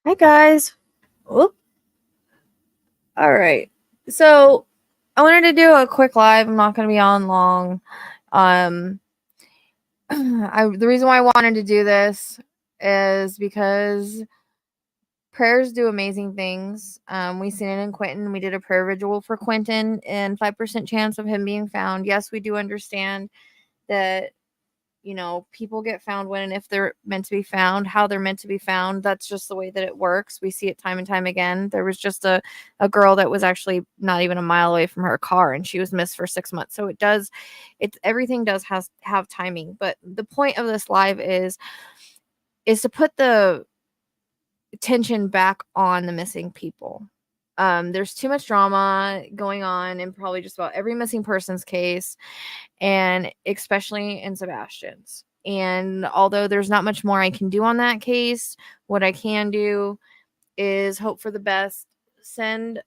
Hi guys. Whoop. All right. So I wanted to do a quick live. I'm not going to be on long. The reason why I wanted to do this is because prayers do amazing things. We seen it in Quentin. We did a prayer vigil for Quentin and 5% chance of him being found. Yes, we do understand that people get found when and if they're meant to be found, how they're meant to be found. That's just the way that it works. We see it time and time again. There was just a girl that was actually not even a mile away from her car and she was missed for 6 months. So everything does have timing. But the point of this live is to put the attention back on the missing people. There's too much drama going on in probably just about every missing person's case, and especially in Sebastian's. And although there's not much more I can do on that case, what I can do is hope for the best, send,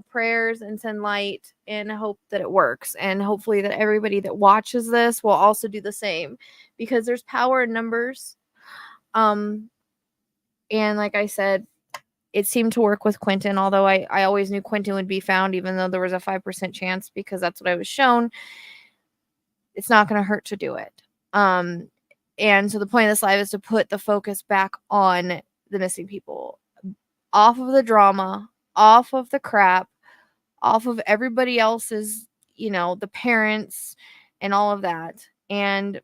prayers and send light and hope that it works. And hopefully that everybody that watches this will also do the same, because there's power in numbers. And like I said, it seemed to work with Quentin, although I always knew Quentin would be found, even though there was a 5% chance, because that's what I was shown. It's not going to hurt to do it. And so the point of this live is to put the focus back on the missing people, off of the drama, off of the crap, off of everybody else's, the parents and all of that. And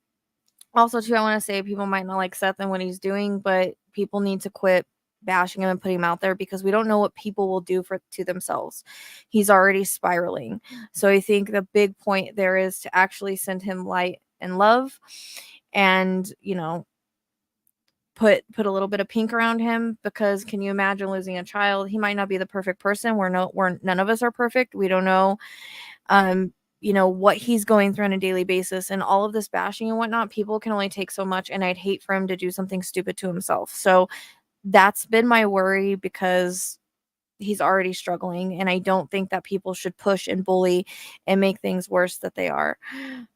also, too, I want to say people might not like Seth and what he's doing, but people need to quit bashing him and putting him out there, because we don't know what people will do to themselves. He's already spiraling. So I think the big point there is to actually send him light and love, and put a little bit of pink around him, because can you imagine losing a child? He might not be the perfect person. None of us are perfect. We don't know what he's going through on a daily basis, and all of this bashing and whatnot. People can only take so much, and I'd hate for him to do something stupid to himself. So that's been my worry, because he's already struggling, and I don't think that people should push and bully and make things worse that they are.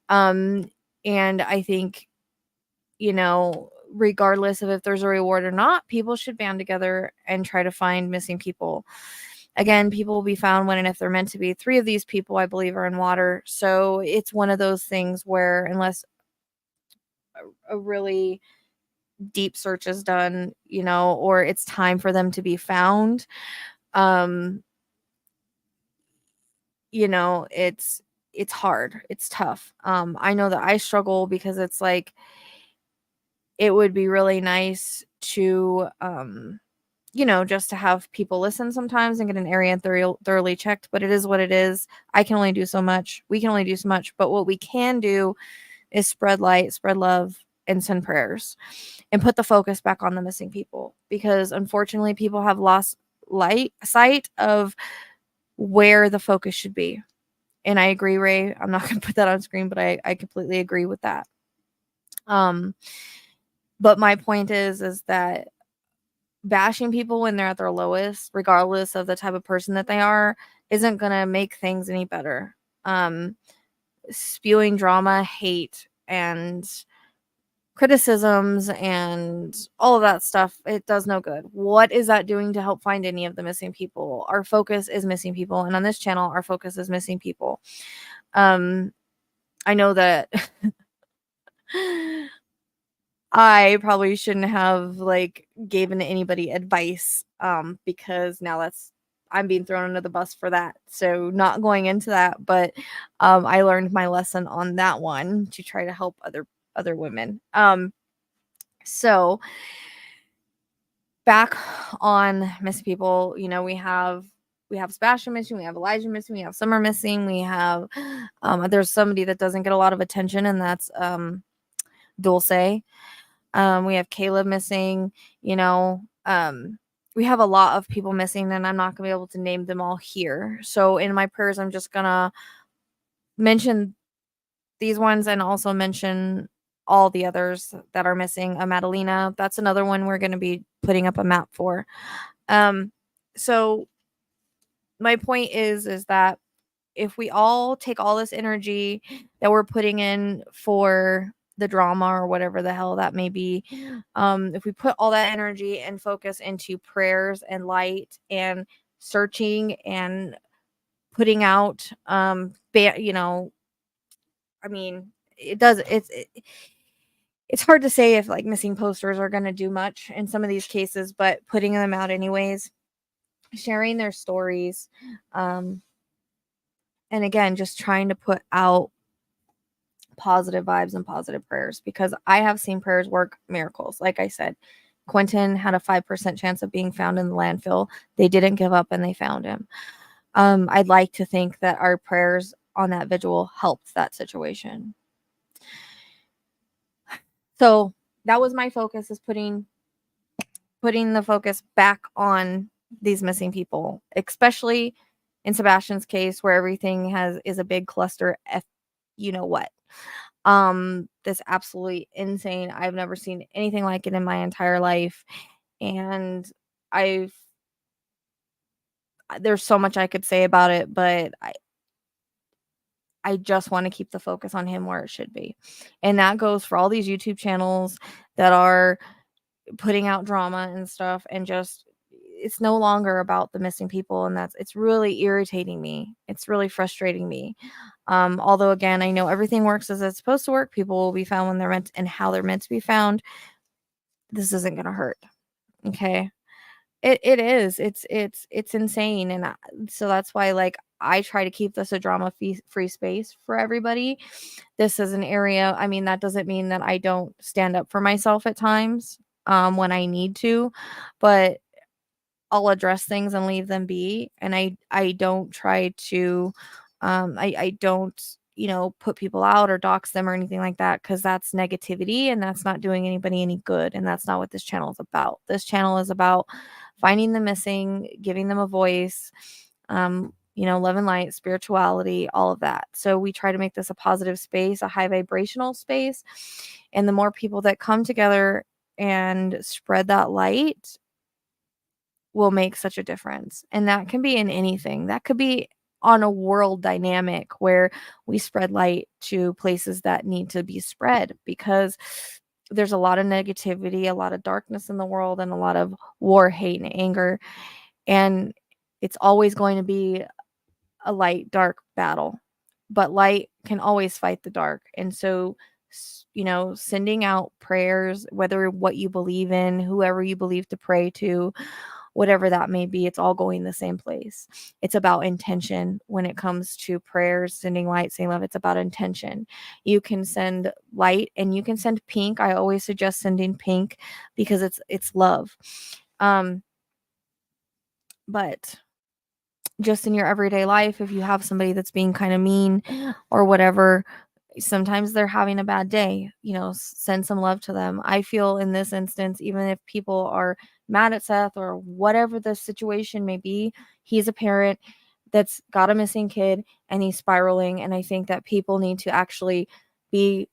And I think, regardless of if there's a reward or not, people should band together and try to find missing people. Again, people will be found when and if they're meant to be. 3 of these people, I believe, are in water. So it's one of those things where, unless a really deep search is done, or it's time for them to be found, it's hard. It's tough. I know that I struggle, because it's like, it would be really nice to, just to have people listen sometimes and get an area thoroughly checked, but it is what it is. I can only do so much. We can only do so much, but what we can do is spread light, spread love, and send prayers, and put the focus back on the missing people, because unfortunately people have lost sight of where the focus should be. And I agree, Ray. I'm not going to put that on screen, but I completely agree with that. But my point is that bashing people when they're at their lowest, regardless of the type of person that they are, isn't going to make things any better. Spewing drama, hate, and criticisms and all of that stuff, it does no good. What is that doing to help find any of the missing people? Our focus is missing people, and on this channel our focus is missing people. I know that I probably shouldn't have given anybody advice, because now I'm being thrown under the bus for that. So not going into that, but I learned my lesson on that one, to try to help other women. So back on missing people, we have Sebastian missing, we have Elijah missing, we have Summer missing, we have there's somebody that doesn't get a lot of attention, and that's Dulce. We have Caleb missing, we have a lot of people missing, and I'm not gonna be able to name them all here. So in my prayers, I'm just gonna mention these ones, and also mention all the others that are missing. Madalena, that's another one we're going to be putting up a map for. So my point is that if we all take all this energy that we're putting in for the drama or whatever the hell that may be. If we put all that energy and focus into prayers and light and searching and putting out, you know, I mean, it's hard to say if like missing posters are going to do much in some of these cases, but putting them out anyways, sharing their stories, and again, just trying to put out positive vibes and positive prayers, because I have seen prayers work miracles. Like I said, Quentin had a 5% chance of being found in the landfill. They didn't give up and they found him. I'd like to think that our prayers on that vigil helped that situation. So that was my focus, is putting the focus back on these missing people, especially in Sebastian's case, where everything is a big cluster F, you know what. That's absolutely insane. I've never seen anything like it in my entire life. And there's so much I could say about it, but I just want to keep the focus on him where it should be. And that goes for all these YouTube channels that are putting out drama and stuff, and just, it's no longer about the missing people, and it's really irritating me. It's really frustrating me. Although again, I know everything works as it's supposed to work. People will be found when they're meant, and how they're meant to be found. This isn't going to hurt. Okay. It is. It's insane. And so that's why, like, I try to keep this a drama free space for everybody. This is an area, I mean, that doesn't mean that I don't stand up for myself at times, when I need to, but I'll address things and leave them be. And I don't try to, I don't, you know, put people out or dox them or anything like that, because that's negativity and that's not doing anybody any good. And that's not what this channel is about. This channel is about finding the missing, giving them a voice, you know, love and light, spirituality, all of that. So we try to make this a positive space, a high vibrational space. And the more people that come together and spread that light will make such a difference. And that can be in anything. That could be on a world dynamic where we spread light to places that need to be spread, because there's a lot of negativity, a lot of darkness in the world, and a lot of war, hate, and anger. And it's always going to be a light dark battle, but light can always fight the dark. And so, you know, sending out prayers, whether what you believe in, whoever you believe to pray to, whatever that may be, it's all going the same place. It's about intention. When it comes to prayers, sending light, saying love, it's about intention. You can send light and you can send pink. I always suggest sending pink because it's love. But just in your everyday life, if you have somebody that's being kind of mean or whatever, sometimes they're having a bad day, you know, send some love to them. I feel in this instance, even if people are mad at Seth or whatever the situation may be, he's a parent that's got a missing kid and he's spiraling. And I think that people need to actually be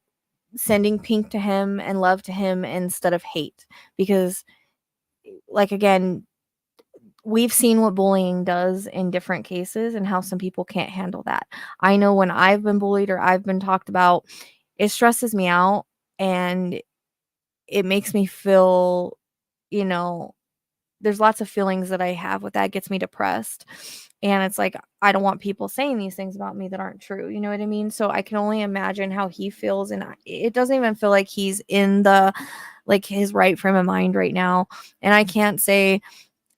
sending pink to him and love to him instead of hate. Because, like, again, we've seen what bullying does in different cases and how some people can't handle that. I know when I've been bullied or I've been talked about, it stresses me out and it makes me feel, you know, there's lots of feelings that I have with that. It gets me depressed. And it's like, I don't want people saying these things about me that aren't true. You know what I mean? So I can only imagine how he feels. And it doesn't even feel like he's in his right frame of mind right now. And I can't say,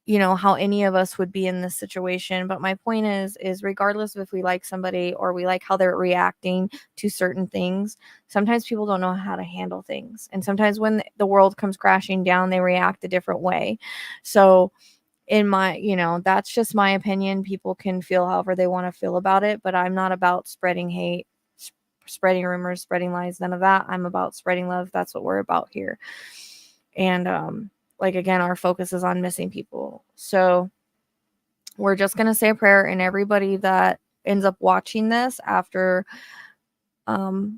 you know, how any of us would be in this situation. But my point is regardless of if we like somebody or we like how they're reacting to certain things, sometimes people don't know how to handle things. And sometimes when the world comes crashing down, they react a different way. So in my, you know, that's just my opinion. People can feel however they want to feel about it, but I'm not about spreading hate, spreading rumors, spreading lies, none of that. I'm about spreading love. That's what we're about here. And, like, again, our focus is on missing people. So we're just going to say a prayer, and everybody that ends up watching this after, you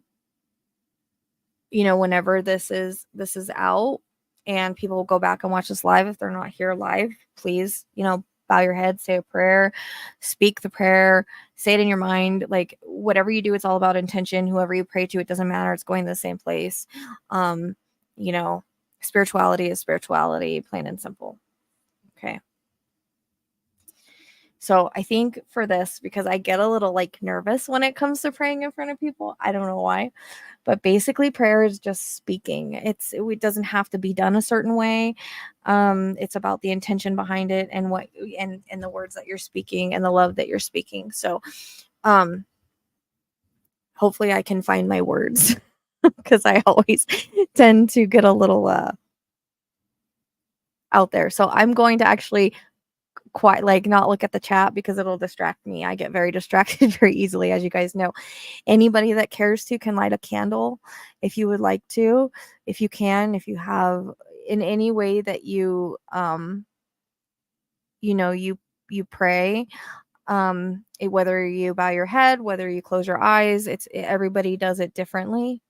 know, whenever this is out and people will go back and watch this live, if they're not here live, please, you know, bow your head, say a prayer, speak the prayer, say it in your mind. Like whatever you do, it's all about intention. Whoever you pray to, it doesn't matter. It's going to the same place. You know, spirituality is spirituality, plain and simple. Okay. So I think for this, because I get a little like nervous when it comes to praying in front of people, I don't know why, but basically prayer is just speaking. It doesn't have to be done a certain way. It's about the intention behind it and what, and the words that you're speaking and the love that you're speaking. So, hopefully I can find my words because I always tend to get a little, out there. So I'm going to actually quite like not look at the chat because it'll distract me. I get very distracted very easily, as you guys know. Anybody that cares to can light a candle if you would like to, if you can, if you have in any way that you you pray, whether you bow your head, whether you close your eyes, everybody does it differently.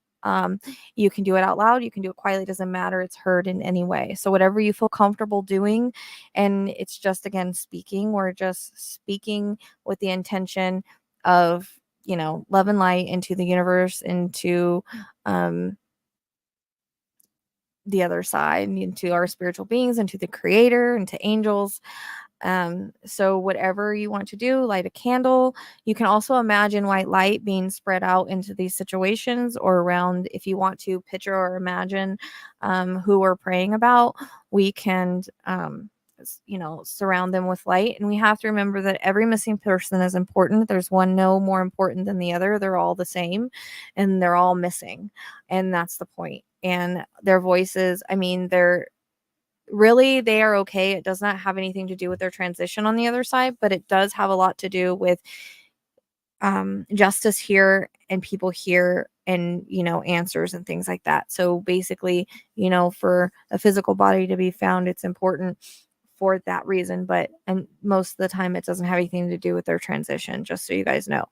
You can do it out loud, you can do it quietly, doesn't matter, it's heard in any way. So whatever you feel comfortable doing, and it's just, again, speaking. We're just speaking with the intention of, love and light into the universe, into the other side, into our spiritual beings, into the creator, into angels. So whatever you want to do, light a candle. You can also imagine white light being spread out into these situations or around. If you want to picture or imagine who we're praying about, we can surround them with light. And we have to remember that every missing person is important. There's one no more important than the other. They're all the same and they're all missing, and that's the point. And their voices, I mean, they are okay. It does not have anything to do with their transition on the other side, but it does have a lot to do with justice here and people here, and answers and things like that. So basically, for a physical body to be found, it's important for that reason, but and most of the time it doesn't have anything to do with their transition, just so you guys know.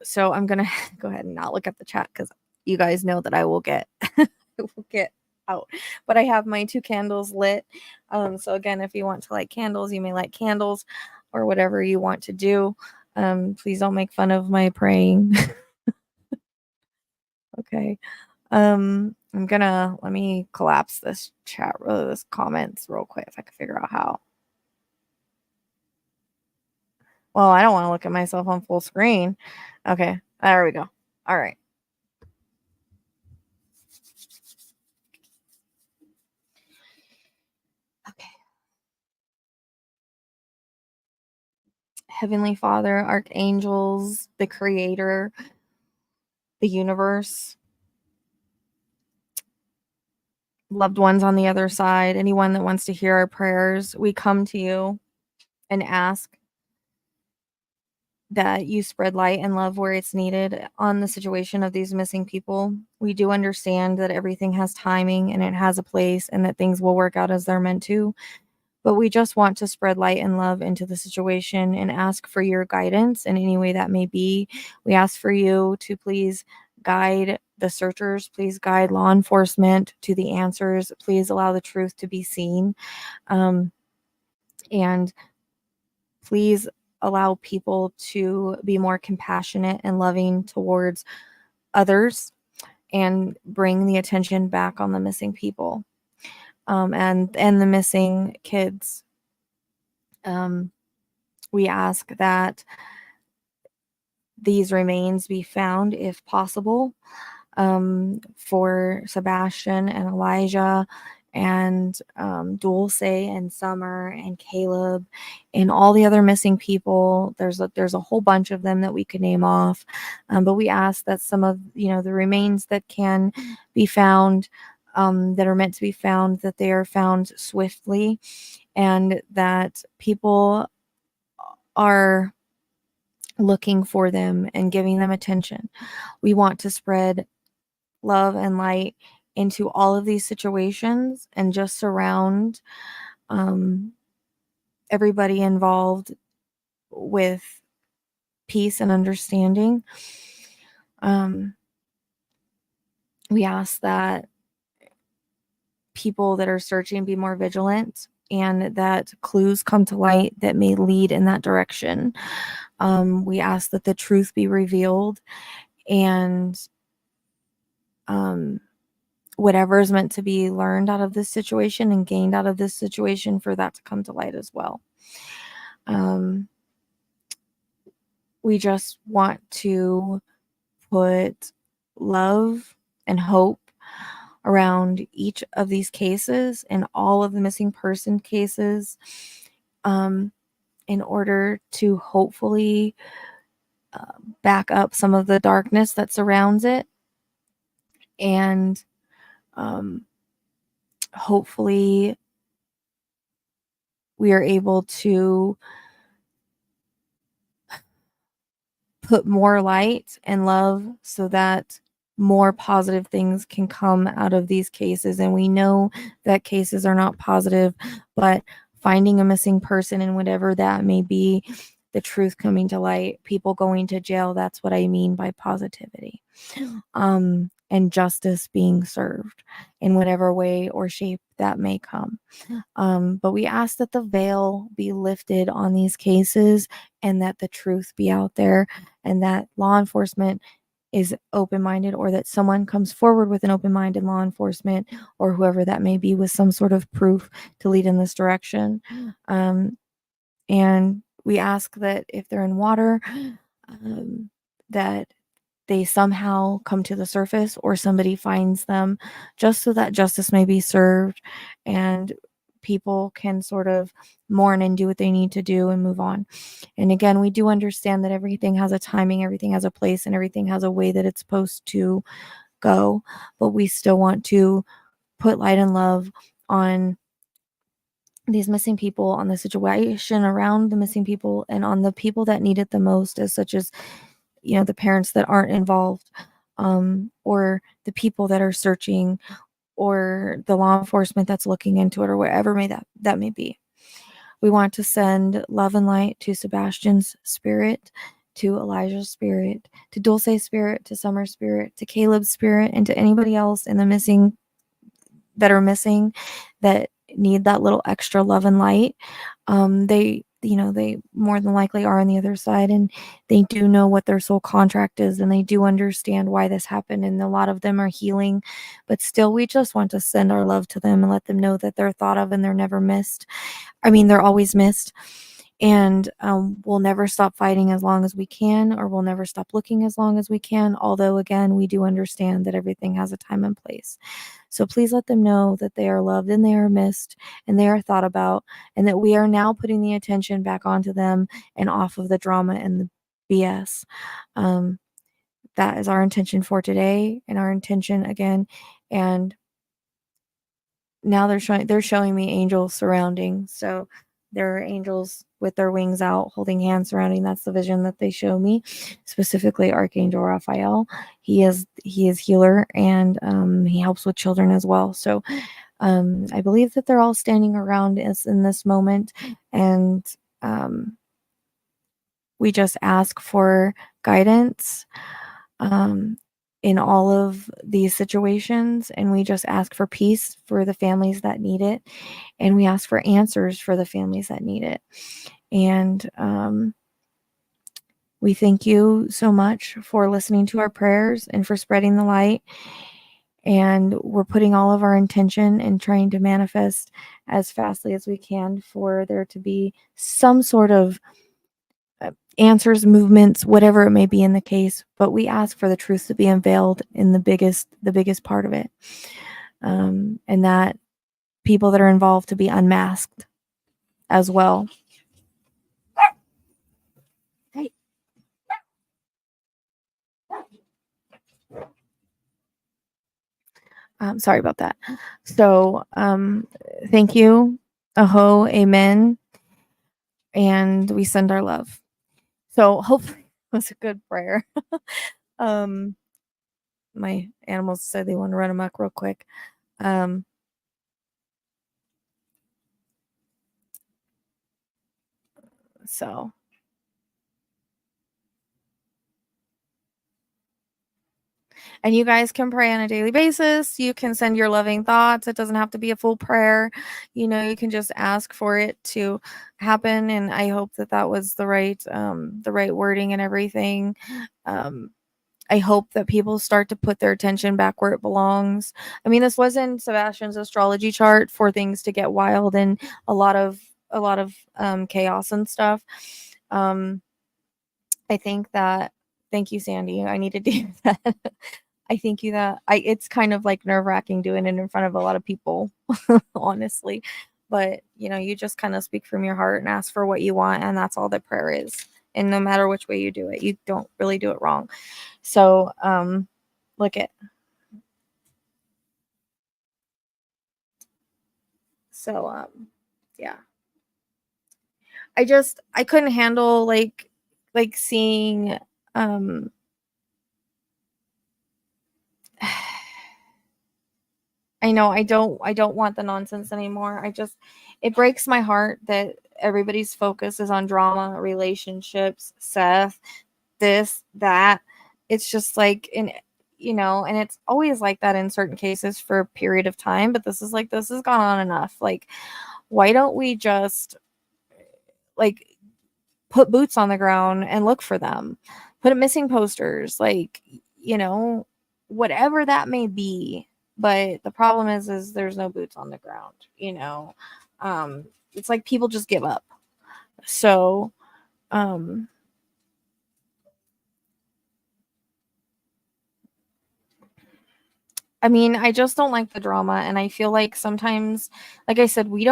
So I'm gonna go ahead and not look at the chat because you guys know that I will get out. But I have my 2 candles lit. So again, if you want to light candles, you may light candles or whatever you want to do. Please don't make fun of my praying. Okay. Let me collapse this chat, this comments real quick if I can figure out how. Well, I don't want to look at myself on full screen. Okay, there we go. All right. Okay. Heavenly Father, archangels, the creator, the universe, loved ones on the other side, anyone that wants to hear our prayers, we come to you and ask that you spread light and love where it's needed on the situation of these missing people. We do understand that everything has timing and it has a place and that things will work out as they're meant to. But we just want to spread light and love into the situation and ask for your guidance in any way that may be. We ask for you to please guide the searchers, please guide law enforcement to the answers, please allow the truth to be seen. And please allow people to be more compassionate and loving towards others and bring the attention back on the missing people, and the missing kids. We ask that these remains be found if possible, for Sebastian and Elijah and Dulce and Summer and Caleb and all the other missing people. There's a whole bunch of them that we could name off, but we ask that some of the remains that can be found, that are meant to be found, that they are found swiftly, and that people are looking for them and giving them attention. We want to spread love and light into all of these situations and just surround everybody involved with peace and understanding. We ask that people that are searching be more vigilant and that clues come to light that may lead in that direction. We ask that the truth be revealed, and whatever is meant to be learned out of this situation and gained out of this situation, for that to come to light as well. We just want to put love and hope around each of these cases and all of the missing person cases, in order to hopefully back up some of the darkness that surrounds it, and hopefully we are able to put more light and love so that more positive things can come out of these cases. And we know that cases are not positive, but finding a missing person and whatever that may be, the truth coming to light, people going to jail, that's what I mean by positivity. And justice being served in whatever way or shape that may come. But we ask that the veil be lifted on these cases, and that the truth be out there, and that law enforcement is open-minded, or that someone comes forward with an open-minded law enforcement, or whoever that may be, with some sort of proof to lead in this direction. And we ask that if they're in water, that they somehow come to the surface, or somebody finds them, just so that justice may be served and people can sort of mourn and do what they need to do and move on. And again, we do understand that everything has a timing, everything has a place, and everything has a way that it's supposed to go, but we still want to put light and love on these missing people, on the situation around the missing people, and on the people that need it the most, as such as, you know, the parents that aren't involved, or the people that are searching, or the law enforcement that's looking into it, or whatever that may be. We want to send love and light to Sebastian's spirit, to Elijah's spirit, to Dulce's spirit, to Summer's spirit, to Caleb's spirit, and to anybody else in the missing that are missing that need that little extra love and light. They more than likely are on the other side, and they do know what their soul contract is, and they do understand why this happened, and a lot of them are healing, but still we just want to send our love to them and let them know that they're thought of and they're never missed. I mean, they're always missed. And we'll never stop fighting as long as we can, or we'll never stop looking as long as we can. Although, again, we do understand that everything has a time and place. So please let them know that they are loved and they are missed and they are thought about, and that we are now putting the attention back onto them and off of the drama and the BS. That is our intention for today, and our intention again. And now they're showing me angels surrounding. So there are angels with their wings out holding hands surrounding. That's the vision that they show me, specifically Archangel Raphael. He is healer, and he helps with children as well. So I believe that they're all standing around us in this moment, and we just ask for guidance in all of these situations, and we just ask for peace for the families that need it, and we ask for answers for the families that need it. And we thank you so much for listening to our prayers and for spreading the light. And we're putting all of our intention and trying to manifest as fastly as we can for there to be some sort of answers, movements, whatever it may be in the case. But we ask for the truth to be unveiled in the biggest part of it, and that people that are involved to be unmasked as well. Hey. Sorry about that. So thank you. Aho, amen. And we send our love. So hopefully it was a good prayer. My animals said they want to run amok real quick. So And you guys can pray on a daily basis. You can send your loving thoughts. It doesn't have to be a full prayer. You know, you can just ask for it to happen. And I hope that that was the right wording and everything. I hope that people start to put their attention back where it belongs. I mean, this was in Sebastian's astrology chart for things to get wild and a lot of chaos and stuff. I think that, thank you, Sandy. I need to do that. I think that it's kind of like nerve-wracking doing it in front of a lot of people, honestly. But, you know, you just kind of speak from your heart and ask for what you want, and that's all that prayer is. And no matter which way you do it, you don't really do it wrong. So, look at. So, yeah. I couldn't handle like seeing I know I don't want the nonsense anymore. It breaks my heart that everybody's focus is on drama, relationships, Seth, this, that. It's just like and it's always like that in certain cases for a period of time, but this has gone on enough. Like, why don't we just like put boots on the ground and look for them? Put missing posters, like, whatever that may be. But the problem is there's no boots on the ground. It's like people just give up. So, I mean, I just don't like the drama, and I feel like sometimes, like I said, we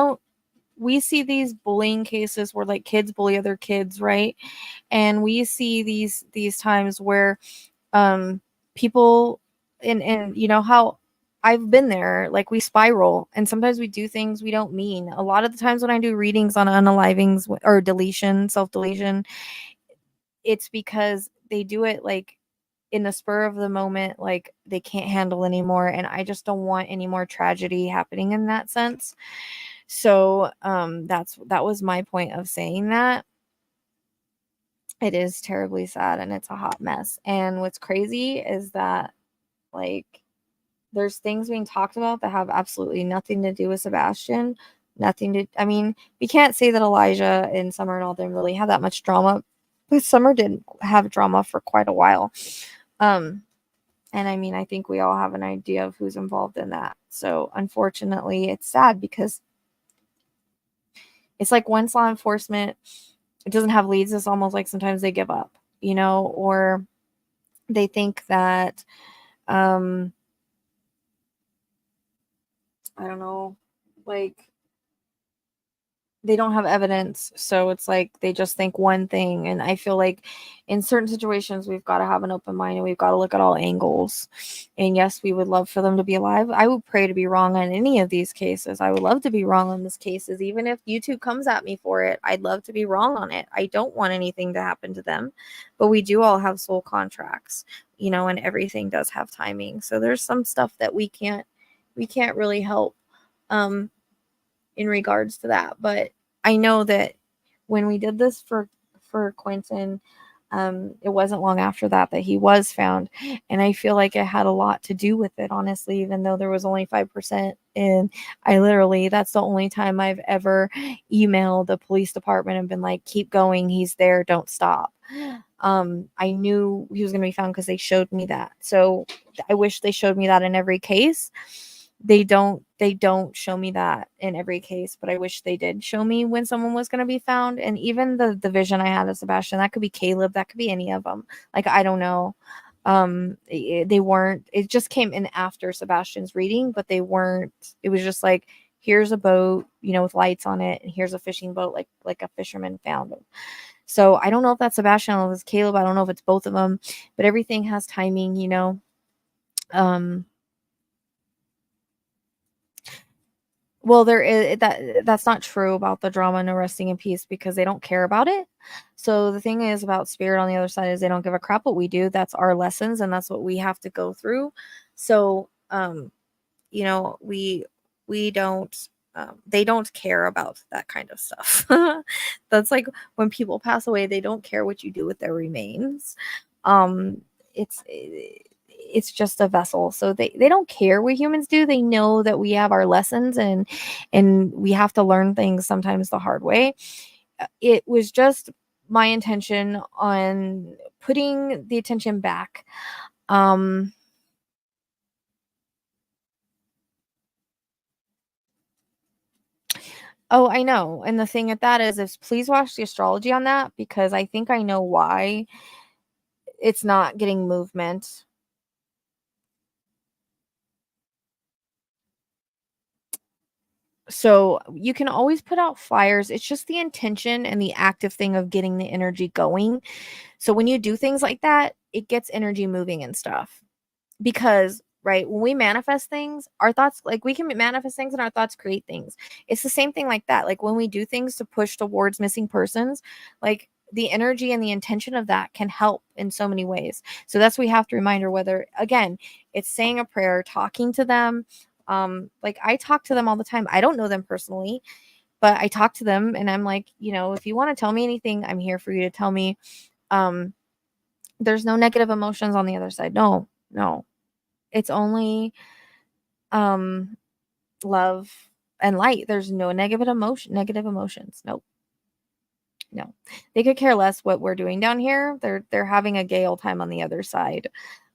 see these bullying cases where like kids bully other kids, right? And we see these times where people, and you know how I've been there, like we spiral and sometimes we do things we don't mean. A lot of the times when I do readings on unalivings or deletion, self-deletion, it's because they do it like in the spur of the moment, like they can't handle anymore, and I just don't want any more tragedy happening in that sense. So that was my point of saying that. It is terribly sad and it's a hot mess. And what's crazy is that, like, there's things being talked about that have absolutely nothing to do with Sebastian. I mean, we can't say that Elijah and Summer and all them really have that much drama, but Summer didn't have drama for quite a while. And I mean, I think we all have an idea of who's involved in that. So unfortunately, it's sad because it's like once law enforcement, it doesn't have leads, it's almost like sometimes they give up, or they think that, I don't know, like they don't have evidence. So it's like they just think one thing. And I feel like in certain situations, we've got to have an open mind and we've got to look at all angles. And yes, we would love for them to be alive. I would pray to be wrong on any of these cases. I would love to be wrong on these cases. Even if YouTube comes at me for it, I'd love to be wrong on it. I don't want anything to happen to them. But we do all have soul contracts, and everything does have timing. So there's some stuff that we can't really help. In regards to that. But I know that when we did this for Quentin, it wasn't long after that he was found, and I feel like it had a lot to do with it, honestly, even though there was only 5%. And that's the only time I've ever emailed the police department and been like, keep going, he's there, don't stop. I knew he was going to be found because they showed me that. So I wish they showed me that in every case. They don't show me that in every case, but I wish they did show me when someone was going to be found. And even the vision I had of Sebastian, that could be Caleb, that could be any of them. Like, I don't know. They weren't, it just came in after Sebastian's reading, but they weren't, it was just like, here's a boat, with lights on it, and here's a fishing boat, like a fisherman found them. So I don't know if that's Sebastian or if it's Caleb. I don't know if it's both of them, but everything has timing. Well, there is that's not true about the drama and no resting in peace because they don't care about it. So the thing is about spirit on the other side is they don't give a crap what we do. That's our lessons and that's what we have to go through. So we don't they don't care about that kind of stuff. That's like when people pass away, they don't care what you do with their remains. It's it's just a vessel. So they don't care what humans do. They know that we have our lessons, and we have to learn things sometimes the hard way. It was just my intention on putting the attention back. Oh, I know. And the thing at that is please watch the astrology on that, because I think I know why it's not getting movement. So you can always put out fires. It's just the intention and the active thing of getting the energy going. So when you do things like that, it gets energy moving and stuff. Because, right, when we manifest things, our thoughts, like, we can manifest things and our thoughts create things. It's the same thing like that. Like when we do things to push towards missing persons, like the energy and the intention of that can help in so many ways. So that's what we have to remind her, whether, again, it's saying a prayer, talking to them. Like I talk to them all the time. I don't know them personally, but I talk to them and I'm like, if you want to tell me anything, I'm here for you to tell me. There's no negative emotions on the other side. No. It's only love and light. There's no negative emotions. Nope. No. They could care less what we're doing down here. They're having a gay old time on the other side.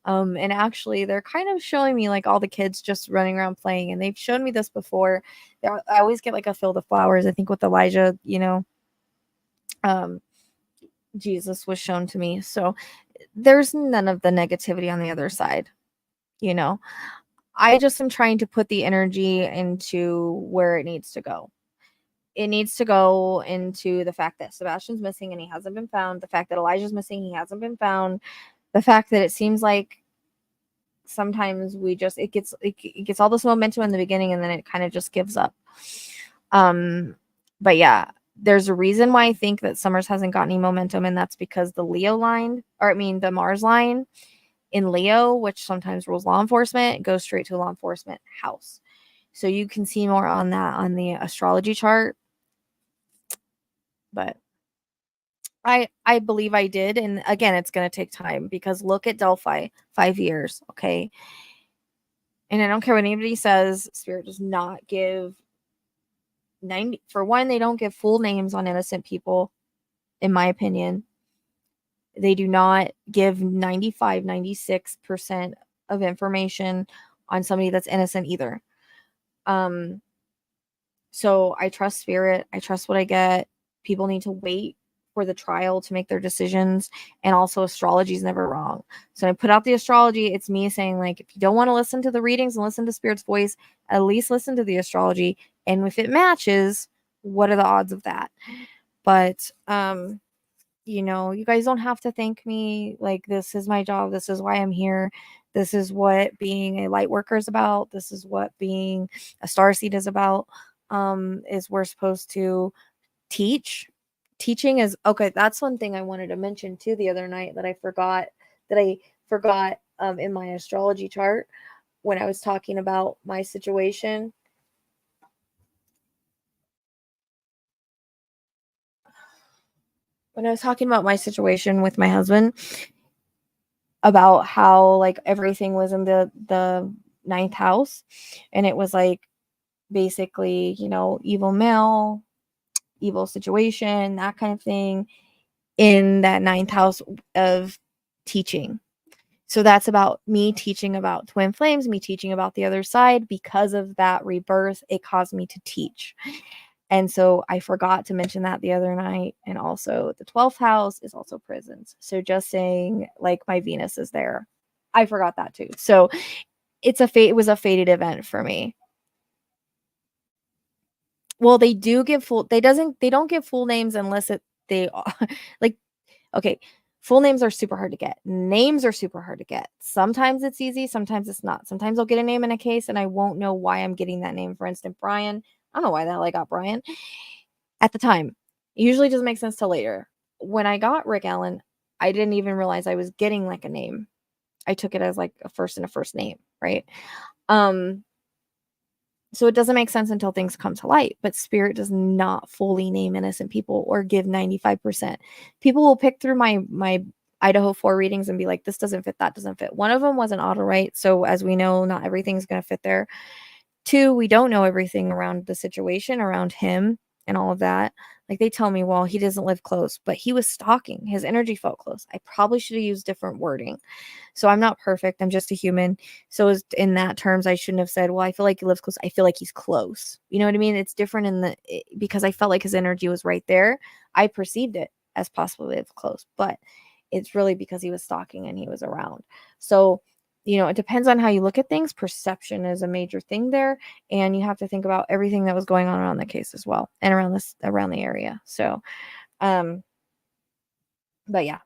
And actually they're kind of showing me like all the kids just running around playing, and they've shown me this before. I always get like a field of flowers. I think with Elijah, Jesus was shown to me. So there's none of the negativity on the other side, I just am trying to put the energy into where it needs to go. It needs to go into the fact that Sebastian's missing and he hasn't been found, the fact that Elijah's missing, he hasn't been found, the fact that it seems like sometimes it gets all this momentum in the beginning and then it kind of just gives up. But yeah, there's a reason why I think that Summers hasn't gotten any momentum, and that's because the Mars line in Leo, which sometimes rules law enforcement, goes straight to a law enforcement house. So you can see more on that on the astrology chart. But I believe I did. And again, it's going to take time, because look at Delphi, 5 years. Okay. And I don't care what anybody says, Spirit does not give 90. For one, they don't give full names on innocent people, in my opinion. They do not give 95, 96% of information on somebody that's innocent either. So I trust Spirit. I trust what I get. People need to wait for the trial to make their decisions. And also astrology is never wrong. So I put out the astrology. It's me saying, like, if you don't want to listen to the readings and listen to Spirit's voice, at least listen to the astrology. And if it matches, what are the odds of that? But, you guys don't have to thank me. Like, this is my job. This is why I'm here. This is what being a light worker is about. This is what being a starseed is about. Is we're supposed to teach. Teaching is okay. That's one thing I wanted to mention too the other night that I forgot in my astrology chart when I was talking about my situation. When I was talking about my situation with my husband, about how like everything was in the ninth house, and it was like basically, evil male, evil situation, that kind of thing, in that ninth house of teaching. So that's about me teaching about twin flames, me teaching about the other side. Because of that rebirth, it caused me to teach. And so I forgot to mention that the other night. And also the 12th house is also prisons. So just saying, like, my Venus is there. I forgot that too. So it was a fated event for me. Well, they don't give full names unless they like, okay, full names are super hard to get. Names are super hard to get. Sometimes it's easy, sometimes it's not. Sometimes I'll get a name in a case and I won't know why I'm getting that name. For instance, Brian. I don't know why the hell I got Brian at the time. It usually doesn't make sense till later. When I got Rick Allen, I didn't even realize I was getting like a name. I took it as like a first and a first name, right? So it doesn't make sense until things come to light. But Spirit does not fully name innocent people or give 95%. People will pick through my Idaho 4 readings and be like, this doesn't fit, that doesn't fit. One of them was an Autowrite. So as we know, not everything's going to fit there. 2, we don't know everything around the situation, around him and all of that. Like they tell me, well, he doesn't live close, but he was stalking. His energy felt close. I probably should have used different wording. So I'm not perfect. I'm just a human. So in that terms, I shouldn't have said, well, I feel like he lives close. I feel like he's close. You know what I mean? It's different because I felt like his energy was right there. I perceived it as possibly close, but it's really because he was stalking and he was around. So, it depends on how you look at things. Perception is a major thing there. And you have to think about everything that was going on around the case as well. And around the area. So, but yeah,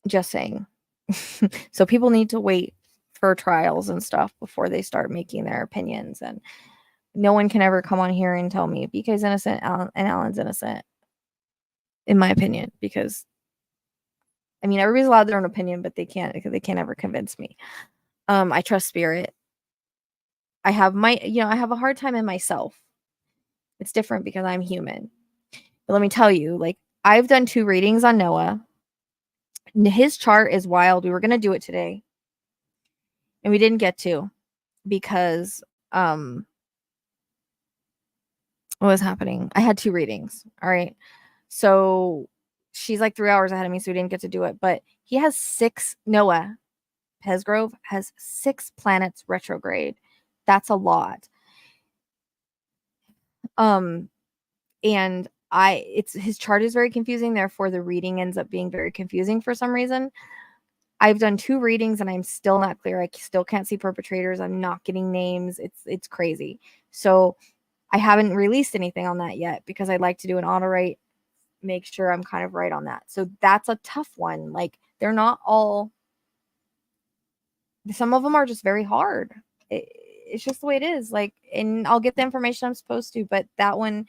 just saying. So people need to wait for trials and stuff before they start making their opinions. And no one can ever come on here and tell me BK's innocent and Alan's innocent, in my opinion, because everybody's allowed their own opinion, but they can't ever convince me. I trust spirit. I have I have a hard time in myself. It's different because I'm human. But let me tell you, like, I've done 2 readings on Noah. His chart is wild. We were going to do it today, and we didn't get to because what was happening? I had 2 readings. All right. So she's like 3 hours ahead of me, so we didn't get to do it. But he has 6, Noah Pesgrove has 6 planets retrograde. That's a lot. And his chart is very confusing, therefore the reading ends up being very confusing for some reason. I've done 2 readings and I'm still not clear. I still can't see perpetrators. I'm not getting names. It's crazy. So I haven't released anything on that yet because I'd like to do an Autowrite, make sure I'm kind of right on that. So that's a tough one. Like, they're not all, some of them are just very hard. It's just the way it is. Like, and I'll get the information I'm supposed to, but that one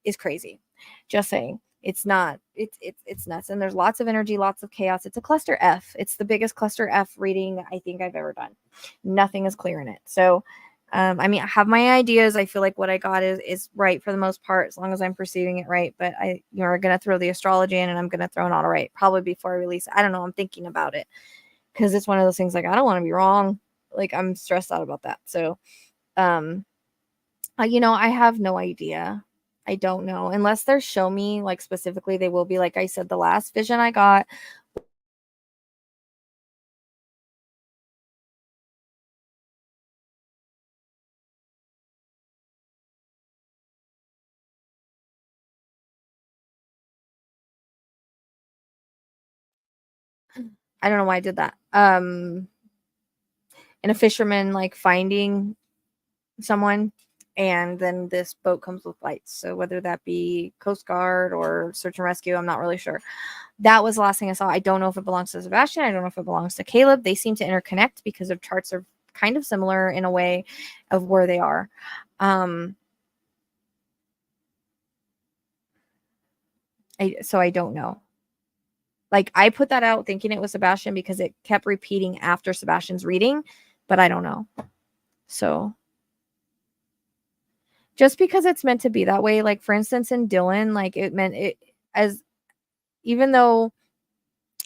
is crazy. Just saying. It's not, it's nuts. And there's lots of energy, lots of chaos. It's a cluster F. It's the biggest cluster F reading I think I've ever done. Nothing is clear in it. So, I have my ideas. I feel like what I got is right for the most part, as long as I'm perceiving it right. But you're going to throw the astrology in and I'm going to throw an Autowrite probably before I release it. I don't know. I'm thinking about it because it's one of those things like, I don't want to be wrong. Like, I'm stressed out about that. So, I have no idea. I don't know. Unless they're show me, like, specifically, they will be, like I said, the last vision I got. I don't know why I did that. And a fisherman, like, finding someone, and then this boat comes with lights. So whether that be Coast Guard or search and rescue, I'm not really sure. That was the last thing I saw. I don't know if it belongs to Sebastian. I don't know if it belongs to Caleb. They seem to interconnect because their charts are kind of similar in a way of where they are. So I don't know. Like, I put that out thinking it was Sebastian because it kept repeating after Sebastian's reading, but I don't know. So just because it's meant to be that way, like, for instance, in Dylan, like, it meant it, as even though,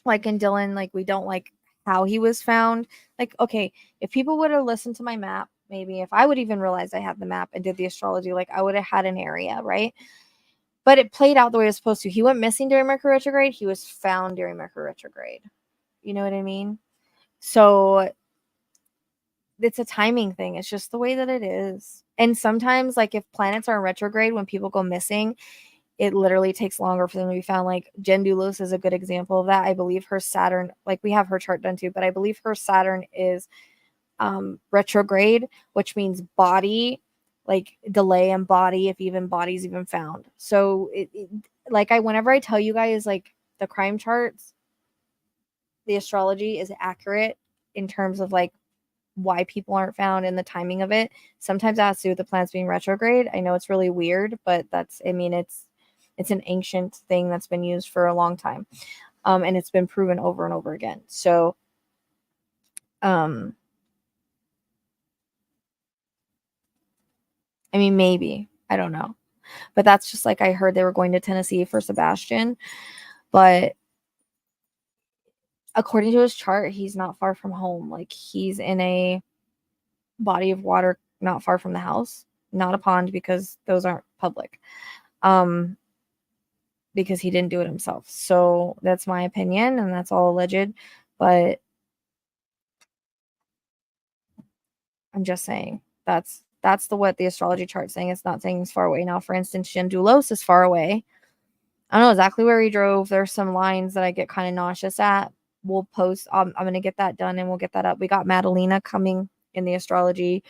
like, in Dylan, like, we don't like how he was found. Like, okay, if people would have listened to my map, maybe if I would even realize I had the map and did the astrology, like, I would have had an area, right? But it played out the way it was supposed to. He went missing during Mercury retrograde. He was found during Mercury retrograde. You know what I mean? So it's a timing thing. It's just the way that it is. And sometimes, like, if planets are in retrograde, when people go missing, it literally takes longer for them to be found. Like, Jen Dulos is a good example of that. I believe her Saturn, like, we have her chart done too, but I believe her Saturn is retrograde, which means body, like, delay in body, if even body's even found. So like, whenever I tell you guys, like, the crime charts, the astrology is accurate in terms of, like, why people aren't found and the timing of it. Sometimes that has to do with the planets being retrograde. I know it's really weird, but it's an ancient thing that's been used for a long time. And it's been proven over and over again. So, maybe, I don't know, but that's just, like, I heard they were going to Tennessee for Sebastian. But according to his chart, he's not far from home. Like, he's in a body of water not far from the house, not a pond, because those aren't public. Because he didn't do it himself. So that's my opinion, and that's all alleged. But I'm just saying that's what the astrology chart's saying. It's not saying he's far away. Now, for instance, Shindulos is far away. I don't know exactly where he drove. There's some lines that I get kind of nauseous at. We'll post. I'm going to get that done, and we'll get that up. We got Madalena coming in the astrology.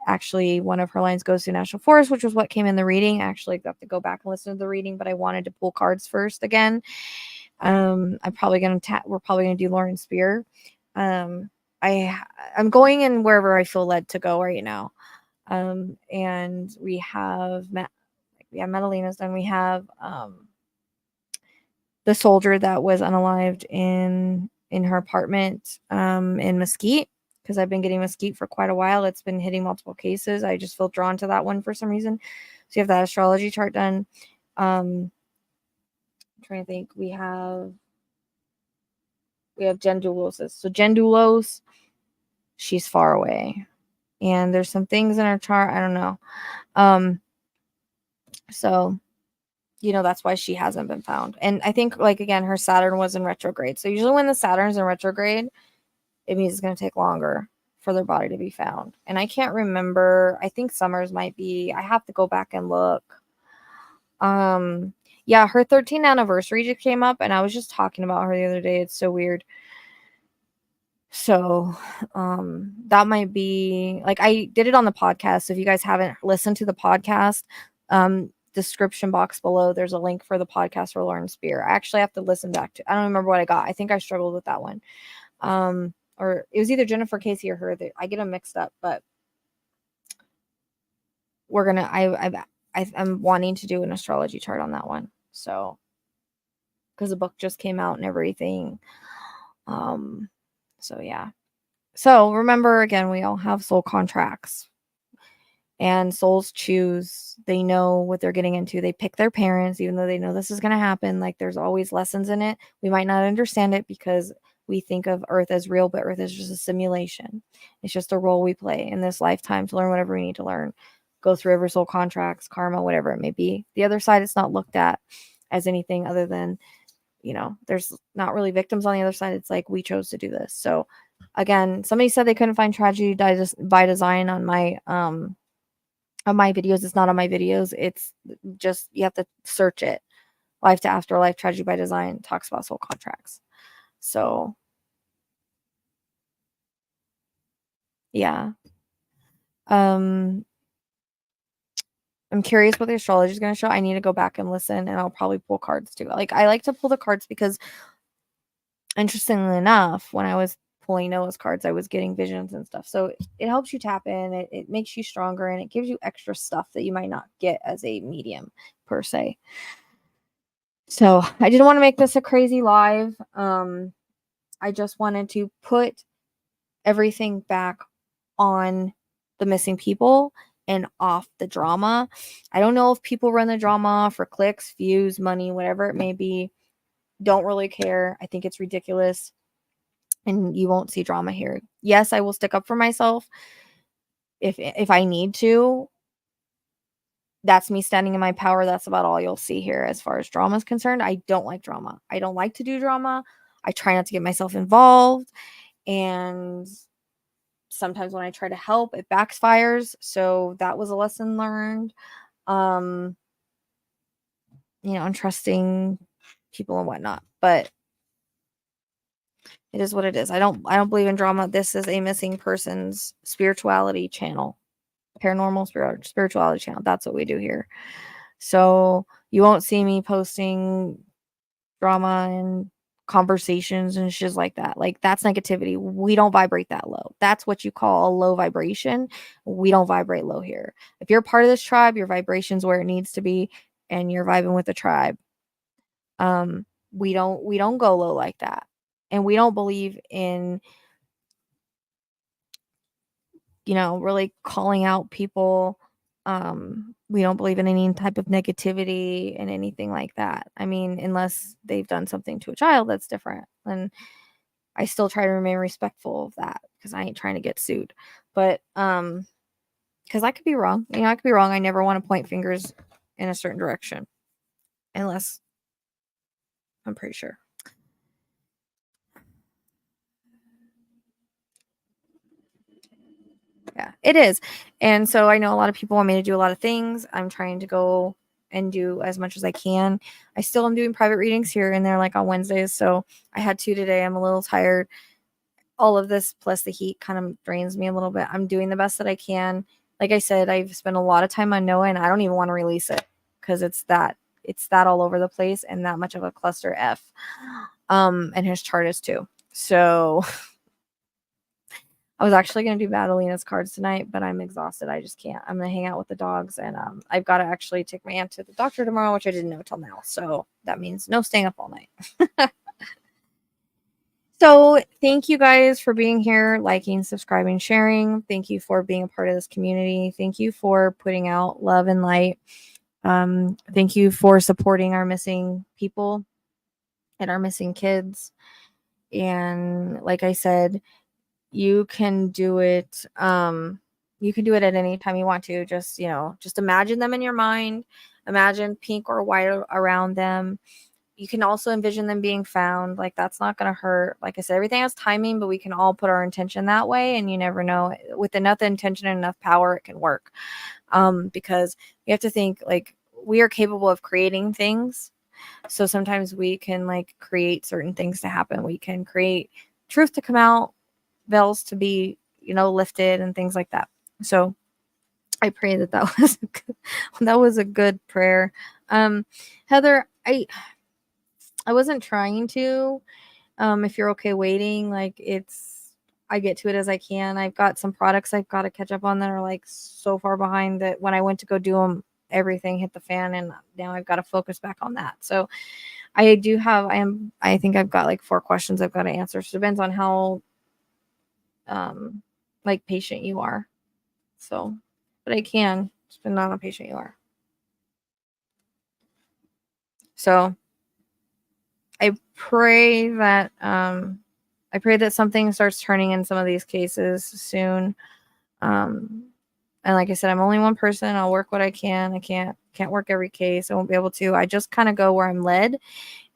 Actually, one of her lines goes to National Forest, which was what came in the reading. Actually, I have to go back and listen to the reading, but I wanted to pull cards first again. We're probably gonna do Lauren Spear. I'm going in wherever I feel led to go right now. And we have Madalena's done. We have the soldier that was unalived in her apartment in Mesquite, because I've been getting Mesquite for quite a while. It's been hitting multiple cases. I just feel drawn to that one for some reason. So you have that astrology chart done. I'm trying to think. We have Jen Dulos. So Jen Dulos, she's far away. And there's some things in her chart. I don't know. So, that's why she hasn't been found. And I think, like, again, her Saturn was in retrograde. So usually when the Saturn's in retrograde, it means it's going to take longer for their body to be found. And I can't remember. I think Summer's might be. I have to go back and look. Yeah, her 13th anniversary just came up, and I was just talking about her the other day. It's so weird. So that might be, like, I did it on the podcast. So if you guys haven't listened to the podcast, description box below, there's a link for the podcast for Lauren Spear. I actually have to listen back to. I don't remember what I got. I think I struggled with that one. Or it was either Jennifer Casey or her. I get them mixed up, but we're gonna. I'm wanting to do an astrology chart on that one. So, because the book just came out and everything. So yeah. So remember, again, we all have soul contracts, and souls choose. They know what they're getting into. They pick their parents, even though they know this is going to happen. Like, there's always lessons in it. We might not understand it because we think of Earth as real, but Earth is just a simulation. It's just a role we play in this lifetime to learn whatever we need to learn. Go through every soul contracts, karma, whatever it may be. The other side, it's not looked at as anything other than, there's not really victims on the other side. It's like, we chose to do this. So again, somebody said they couldn't find tragedy by design on my videos. It's not on my videos. It's just, you have to search it. Life to Afterlife, Tragedy by Design, talks about soul contracts. So yeah. I'm curious what the astrology is going to show. I need to go back and listen, and I'll probably pull cards too. Like, I like to pull the cards because, interestingly enough, when I was pulling Noah's cards, I was getting visions and stuff. So it helps you tap in. It makes you stronger, and it gives you extra stuff that you might not get as a medium per se. So I didn't want to make this a crazy live. I just wanted to put everything back on the missing people and off the drama. I don't know if people run the drama for clicks, views, money, whatever it may be. Don't really care. I think it's ridiculous. And you won't see drama here. Yes, I will stick up for myself if I need to. That's me standing in my power. That's about all you'll see here as far as drama is concerned. I don't like drama. I don't like to do drama. I try not to get myself involved. And sometimes when I try to help, it backfires. So that was a lesson learned. And trusting people and whatnot. But it is what it is. I don't believe in drama. This is a missing person's spirituality channel. Paranormal spirituality channel. That's what we do here. So you won't see me posting drama and conversations and shit like that. Like, that's negativity. We don't vibrate that low. That's what you call a low vibration. We don't vibrate low here. If you're part of this tribe, your vibration's where it needs to be, and you're vibing with the tribe. We don't go low like that. And we don't believe in, really calling out people We don't believe in any type of negativity and anything like that. I mean, unless they've done something to a child, that's different. And I still try to remain respectful of that because I ain't trying to get sued. But because I could be wrong. I could be wrong. I never want to point fingers in a certain direction unless I'm pretty sure. Yeah, it is. And so I know a lot of people want me to do a lot of things. I'm trying to go and do as much as I can. I still am doing private readings here and there, like on Wednesdays. So I had 2 today. I'm a little tired. All of this plus the heat kind of drains me a little bit. I'm doing the best that I can. Like I said, I've spent a lot of time on Noah and I don't even want to release it because it's that all over the place and that much of a cluster F. And his chart is too. So I was actually going to do Madalina's cards tonight, but I'm exhausted. I just can't. I'm going to hang out with the dogs, and I've got to actually take my aunt to the doctor tomorrow, which I didn't know till now. So that means no staying up all night. So thank you guys for being here, liking, subscribing, sharing. Thank you for being a part of this community. Thank you for putting out love and light. Thank you for supporting our missing people and our missing kids. And like I said, you can do it. You can do it at any time you want to. Just imagine them in your mind. Imagine pink or white around them. You can also envision them being found. Like, that's not going to hurt. Like I said, everything has timing, but we can all put our intention that way. And you never know, with enough intention and enough power, it can work. Because you have to think, like, we are capable of creating things. So sometimes we can like create certain things to happen. We can create truth to come out, veils to be, lifted and things like that. So I pray that was a good prayer. Heather, I wasn't trying to. If you're okay waiting, like, I get to it as I can. I've got some products I've got to catch up on that are like so far behind that when I went to go do them, everything hit the fan, and now I've got to focus back on that. So I think I've got like 4 questions I've got to answer. So it depends on how like patient you are. So, but I can, depending on how patient you are. So I pray that something starts turning in some of these cases soon. And like I said, I'm only one person. I'll work what I can. I can't work every case. I won't be able to. I just kind of go where I'm led,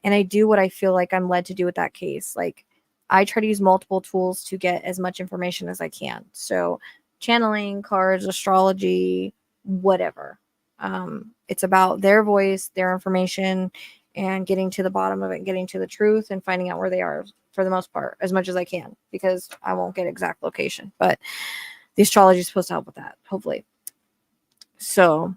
and I do what I feel like I'm led to do with that case. Like, I try to use multiple tools to get as much information as I can. So channeling, cards, astrology, whatever. It's about their voice, their information, and getting to the bottom of it, getting to the truth, and finding out where they are for the most part, as much as I can, because I won't get exact location. But the astrology is supposed to help with that, hopefully. So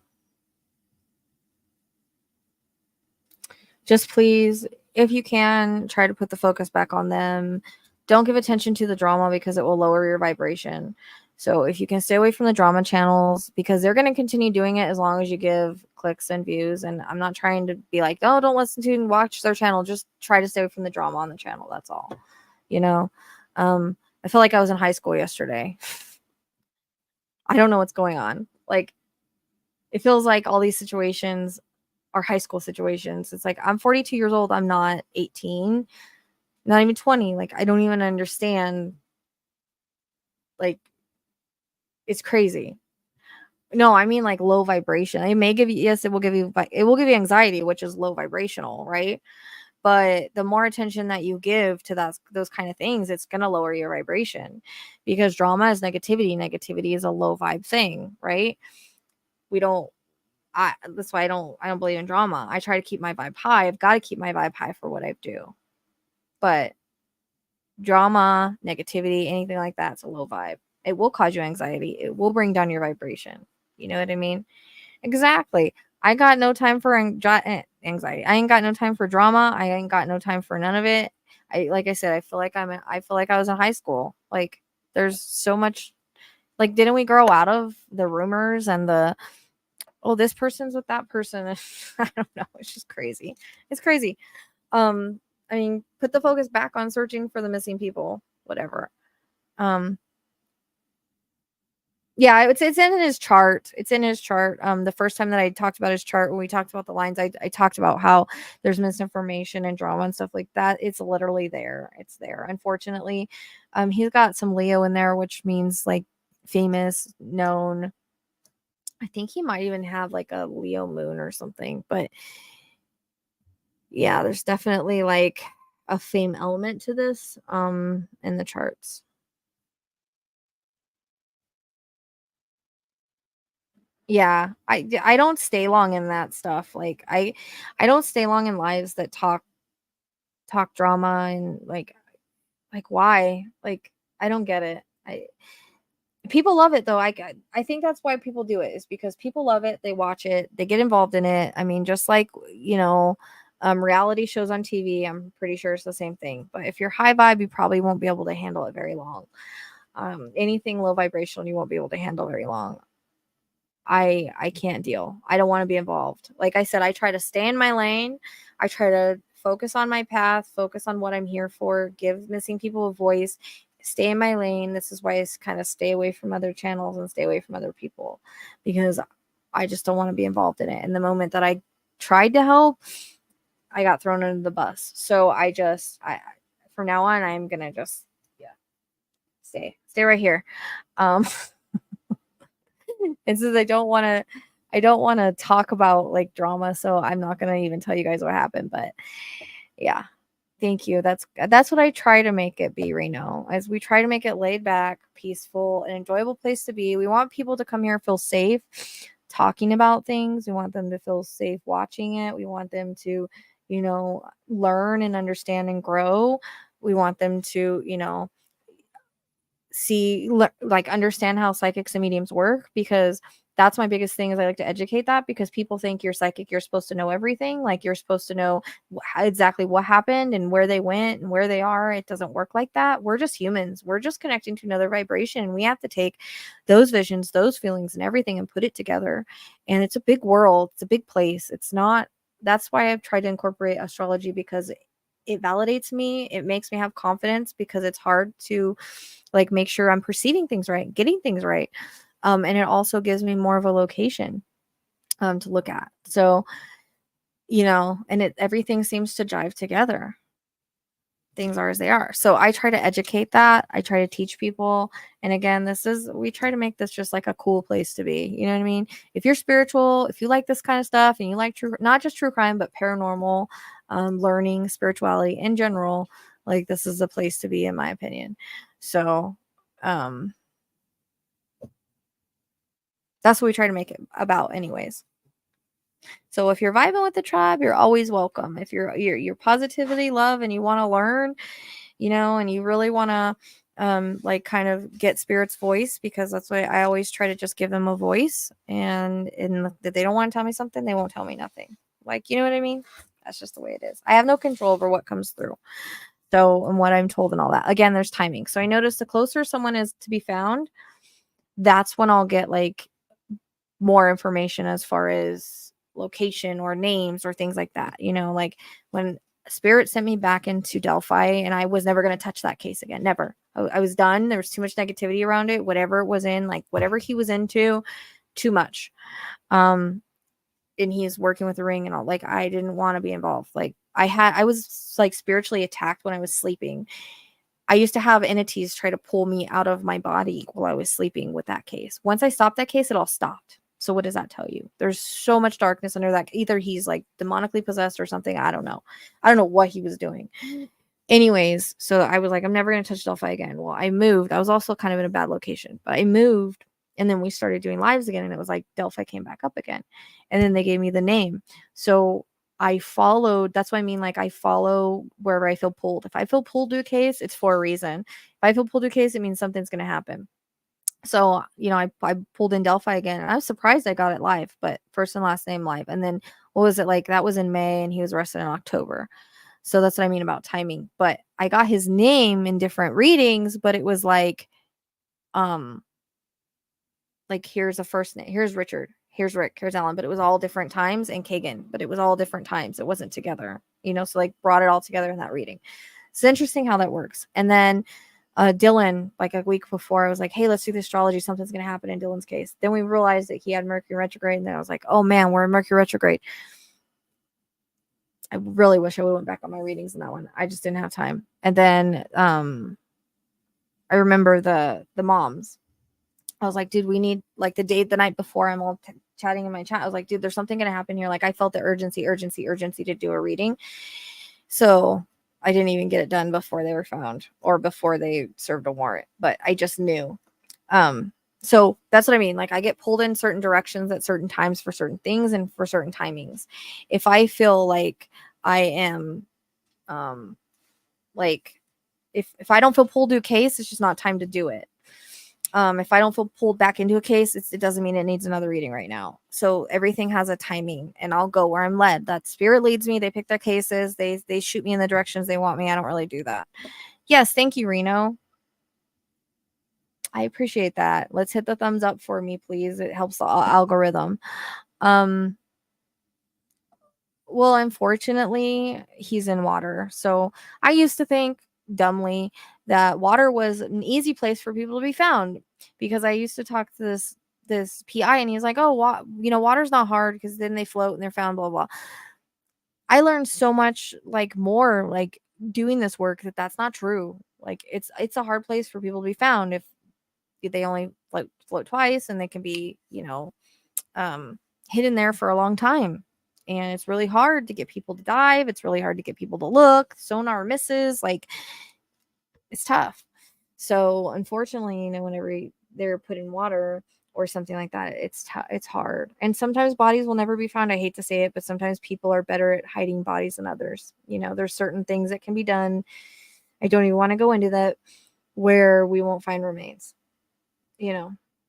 just please, if you can, try to put the focus back on them. Don't give attention to the drama because it will lower your vibration. So if you can stay away from the drama channels, because they're going to continue doing it as long as you give clicks and views. And I'm not trying to be like, oh, don't listen to and watch their channel. Just try to stay away from the drama on the channel. That's all. I feel like I was in high school yesterday. I don't know what's going on. Like, it feels like all these situations are high school situations. It's like, I'm 42 years old. I'm not 18, not even 20. Like, I don't even understand. Like, it's crazy. No, I mean like low vibration. It may give you, yes, it will give you anxiety, which is low vibrational, right? But the more attention that you give to those kind of things, it's going to lower your vibration, because drama is negativity. Negativity is a low vibe thing, right? That's why I don't believe in drama. I try to keep my vibe high. I've got to keep my vibe high for what I do. But drama, negativity, anything like that's a low vibe. It will cause you anxiety. It will bring down your vibration. You know what I mean? Exactly. I got no time for anxiety. I ain't got no time for drama. I ain't got no time for none of it. Like I said, I feel like I was in high school. Like, there's so much. Like, didn't we grow out of the rumors and the, oh, this person's with that person? I don't know. It's just crazy. It's crazy. I mean, put the focus back on searching for the missing people, whatever. Yeah, it's in his chart. It's in his chart. The first time that I talked about his chart, when we talked about the lines, I talked about how there's misinformation and drama and stuff like that. It's literally there. It's there. Unfortunately, he's got some Leo in there, which means like famous, known. I think he might even have like a Leo moon or something. But yeah, there's definitely like a fame element to this in the charts. Yeah, I don't stay long in that stuff. Like I don't stay long in lives that talk drama and like why? Like I don't get it. I People love it though. I think that's why people do it, is because people love it. They watch it. They get involved in it. I mean, just like, reality shows on TV, I'm pretty sure it's the same thing. But if you're high vibe, you probably won't be able to handle it very long. Anything low vibrational, you won't be able to handle very long. I can't deal. I don't want to be involved. Like I said, I try to stay in my lane. I try to focus on my path, focus on what I'm here for, give missing people a voice, stay in my lane. This is why I kind of stay away from other channels and stay away from other people, because I just don't want to be involved in it. And the moment that I tried to help, I got thrown under the bus. So I from now on, I'm gonna just, yeah, stay right here. Um And since I don't want to talk about like drama, so I'm not going to even tell you guys what happened, but yeah. Thank you. That's what I try to make it be, Reno. As we try to make it laid back, peaceful, an enjoyable place to be. We want people to come here and feel safe talking about things. We want them to feel safe watching it. We want them to, learn and understand and grow. We want them to, like understand how psychics and mediums work, because that's my biggest thing, is I like to educate that, because people think you're psychic, you're supposed to know everything, like you're supposed to know exactly what happened and where they went and where they are. It doesn't work like that. We're just humans. We're just connecting to another vibration. We have to take those visions, those feelings and everything and put it together. And it's a big world. It's a big place. It's not That's why I've tried to incorporate astrology, because it validates me. It makes me have confidence, because it's hard to like make sure I'm perceiving things right, getting things right. And it also gives me more of a location to look at. So, and everything seems to jive together. Things are as they are. So I try to educate that. I try to teach people. And again, we try to make this just like a cool place to be. You know what I mean? If you're spiritual, if you like this kind of stuff and you like not just true crime, but paranormal, learning, spirituality in general, like this is the place to be, in my opinion. So, that's what we try to make it about anyways. So if you're vibing with the tribe, you're always welcome. If you're positivity, love, and you want to learn, and you really want to like kind of get spirit's voice, because that's why I always try to just give them a voice. And if they don't want to tell me something, they won't tell me nothing. Like, you know what I mean? That's just the way it is. I have no control over what comes through. So, and what I'm told and all that. Again, there's timing. So I notice the closer someone is to be found, that's when I'll get like more information as far as location or names or things like that. Like when spirit sent me back into Delphi, and I was never going to touch that case again. Never. I was done. There was too much negativity around it. Whatever it was in, like whatever he was into, too much. And he's working with the ring and all. Like I didn't want to be involved. Like I was like spiritually attacked when I was sleeping. I used to have entities try to pull me out of my body while I was sleeping with that case. Once I stopped that case, it all stopped. So what does that tell you? There's so much darkness under that. Either he's like demonically possessed or something. I don't know. I don't know what he was doing. Anyways, so I was like, I'm never going to touch Delphi again. Well, I moved. I was also kind of in a bad location, but I moved, and then we started doing lives again, and it was like Delphi came back up again. And then they gave me the name. So I followed. That's what I mean. Like I follow wherever I feel pulled. If I feel pulled to a case, it's for a reason. If I feel pulled to a case, it means something's going to happen. So, I pulled in Delphi again, and I was surprised I got it live, but first and last name live. And then what was it like? That was in May, and he was arrested in October. So that's what I mean about timing. But I got his name in different readings, but it was um, like here's a first name, here's Richard, here's Rick, here's Alan, but it was all different times, and Kagan, but it was all different times. It wasn't together, so like brought it all together in that reading. It's interesting how that works. And then Dylan, like a week before, I was like, hey, let's do the astrology. Something's going to happen in Dylan's case. Then we realized that he had Mercury retrograde. And then I was like, oh man, we're in Mercury retrograde. I really wish I would have went back on my readings in that one. I just didn't have time. And then I remember the moms. I was like, dude, we need, like, the night before, I'm all chatting in my chat. I was like, dude, there's something going to happen here. Like, I felt the urgency to do a reading. So I didn't even get it done before they were found or before they served a warrant, but I just knew. So that's what I mean. Like, I get pulled in certain directions at certain times for certain things and for certain timings. If I feel like I am, like, if I don't feel pulled to a case, it's just not time to do it. If I don't feel pulled back into a case, it doesn't mean it needs another reading right now. So everything has a timing, and I'll go where I'm led. That spirit leads me. They pick their cases. They shoot me in the directions they want me. I don't really do that. Yes. Thank you, Reno. I appreciate that. Let's hit the thumbs up for me, please. It helps the algorithm. Well, unfortunately, he's in water. So I used to think dumbly that water was an easy place for people to be found, because I used to talk to this PI, and he's like, oh, water's not hard because then they float and they're found, blah, blah. I learned so much, like, more, like, doing this work, that's not true. Like, it's a hard place for people to be found if they only float twice, and they can be, hidden there for a long time. And it's really hard to get people to dive. It's really hard to get people to look. Sonar misses. Like, it's tough. So unfortunately, whenever they're put in water or something like that, it's hard. And sometimes bodies will never be found. I hate to say it, but sometimes people are better at hiding bodies than others. There's certain things that can be done. I don't even want to go into that, where we won't find remains,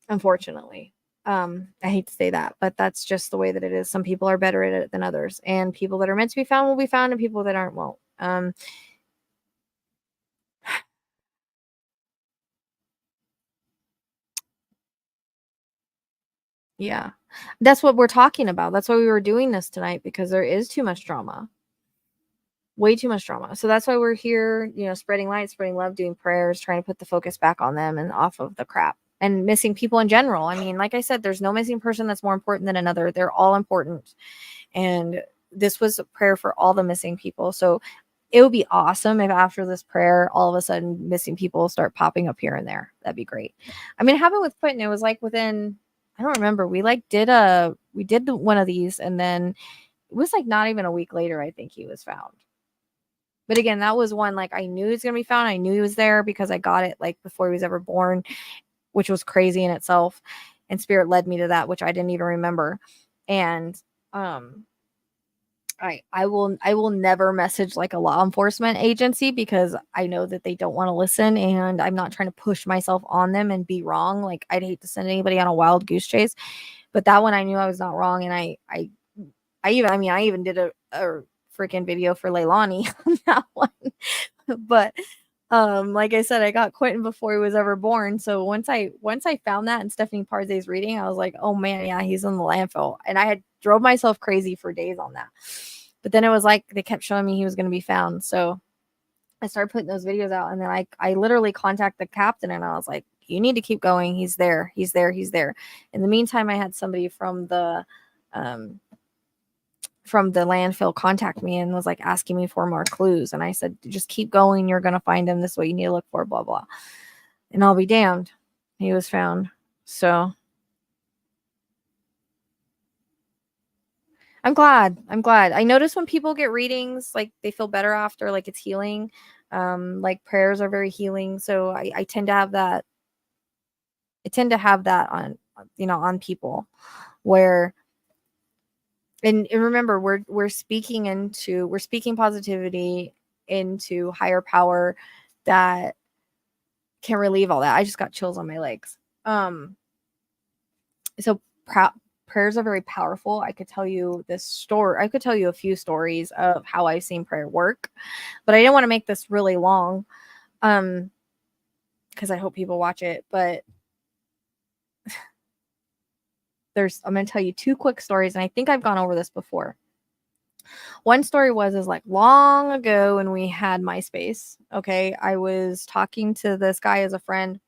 unfortunately. I hate to say that, but that's just the way that it is. Some people are better at it than others, and people that are meant to be found will be found, and people that aren't won't. Yeah, that's what we're talking about. That's why we were doing this tonight, because there is too much drama, way too much drama. So that's why we're here, spreading light, spreading love, doing prayers, trying to put the focus back on them and off of the crap and missing people in general. I mean, like I said, there's no missing person that's more important than another. They're all important. And this was a prayer for all the missing people. So it would be awesome if after this prayer, all of a sudden missing people start popping up here and there. That'd be great. I mean, it happened with Quentin. It was like within, I don't remember. We did one of these, and then it was like not even a week later, I think he was found. But again, that was one, like, I knew he was going to be found. I knew he was there because I got it like before he was ever born, which was crazy in itself. And spirit led me to that, which I didn't even remember. And, I will never message like a law enforcement agency, because I know that they don't want to listen, and I'm not trying to push myself on them and be wrong. Like, I'd hate to send anybody on a wild goose chase, but that one I knew I was not wrong. And I even did a freaking video for Leilani on that one. But like I said, I got Quentin before he was ever born. So once I found that in Stephanie Parzay's reading, I was like, oh man, yeah, he's in the landfill. And I had drove myself crazy for days on that. But then it was like they kept showing me he was going to be found. So I started putting those videos out, and then I literally contacted the captain, and I was like, you need to keep going. He's there. He's there. He's there. In the meantime, I had somebody from the landfill contact me and was like asking me for more clues. And I said, just keep going. You're going to find him. This is what you need to look for, blah, blah. And I'll be damned. He was found. So I'm glad. I notice when people get readings, like, they feel better after, like, it's healing. Like, prayers are very healing. So I tend to have that. On, on people, where, and remember, we're speaking positivity into higher power that can relieve all that. I just got chills on my legs. So prayers are very powerful. I could tell you a few stories of how I've seen prayer work, but I didn't want to make this really long, because I hope people watch it. But I'm going to tell you two quick stories, and I think I've gone over this before. One story is like long ago when we had MySpace. Okay. I was talking to this guy as a friend.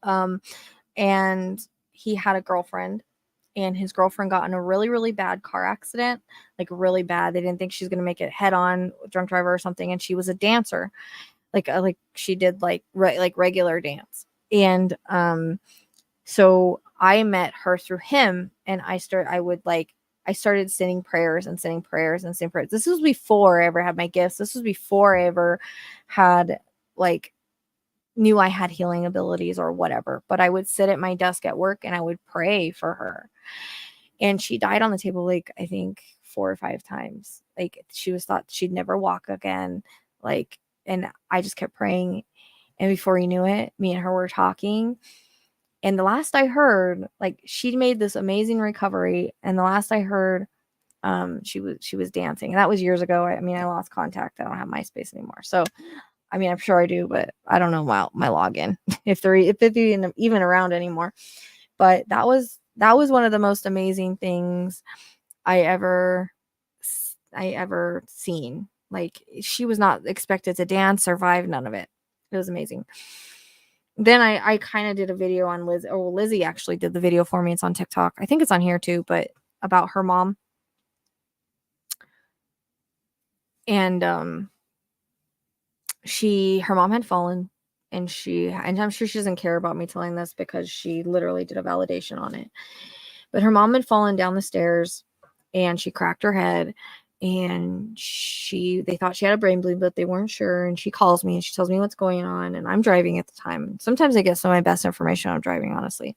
And he had a girlfriend, and his girlfriend got in a really, really bad car accident, like really bad. They didn't think she was going to make it head on, drunk driver or something. And she was a dancer, like she did like regular dance. And so I met her through him, and I started sending prayers and sending prayers and sending prayers. This was before I ever had my gifts. This was before I ever had like knew I had healing abilities or whatever. But I would sit at my desk at work and I would pray for her. And she died on the table, like, I think 4 or 5 times. Like, she was thought she'd never walk again. Like, and I just kept praying. And before you knew it, me and her were talking. And the last I heard, like, she made this amazing recovery. And the last I heard, she was dancing. And that was years ago. I mean, I lost contact. I don't have MySpace anymore. So, I mean, I'm sure I do, but I don't know my login if they're even around anymore. But that was one of the most amazing things I ever seen. Like, she was not expected to dance, survive, none of it. It was amazing. Then I kind of did a video on Lizzie actually did the video for me. It's on TikTok. I think it's on here too, but about her mom. And her mom had fallen, and I'm sure she doesn't care about me telling this because she literally did a validation on it. But her mom had fallen down the stairs, and she cracked her head, and they thought she had a brain bleed, but they weren't sure. And she calls me and she tells me what's going on, and I'm driving at the time. Sometimes I get some of my best information when I'm driving, honestly.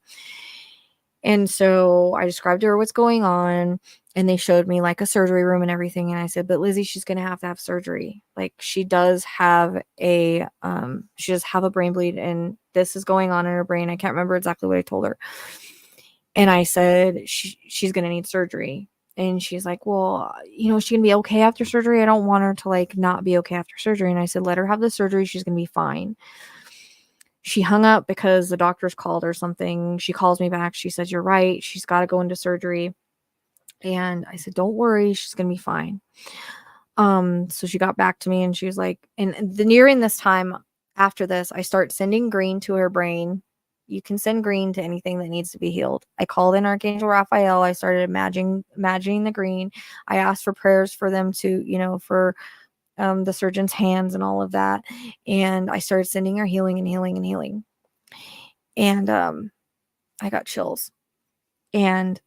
And so I described to her what's going on, and they showed me like a surgery room and everything. And I said, but Lizzie, she's going to have surgery. Like, she does have a brain bleed, and this is going on in her brain. I can't remember exactly what I told her. And I said, she's going to need surgery. And she's like, well, is she going to be okay after surgery? I don't want her to like not be okay after surgery. And I said, let her have the surgery. She's going to be fine. She hung up because the doctors called or something. She calls me back. She says, you're right. She's got to go into surgery. And I said, don't worry. She's going to be fine. So she got back to me, and she was like, nearing this time after this, I start sending green to her brain. You can send green to anything that needs to be healed. I called in Archangel Raphael. I started imagining the green. I asked for prayers for them to, for the surgeon's hands and all of that. And I started sending her healing and healing and healing. And I got chills. And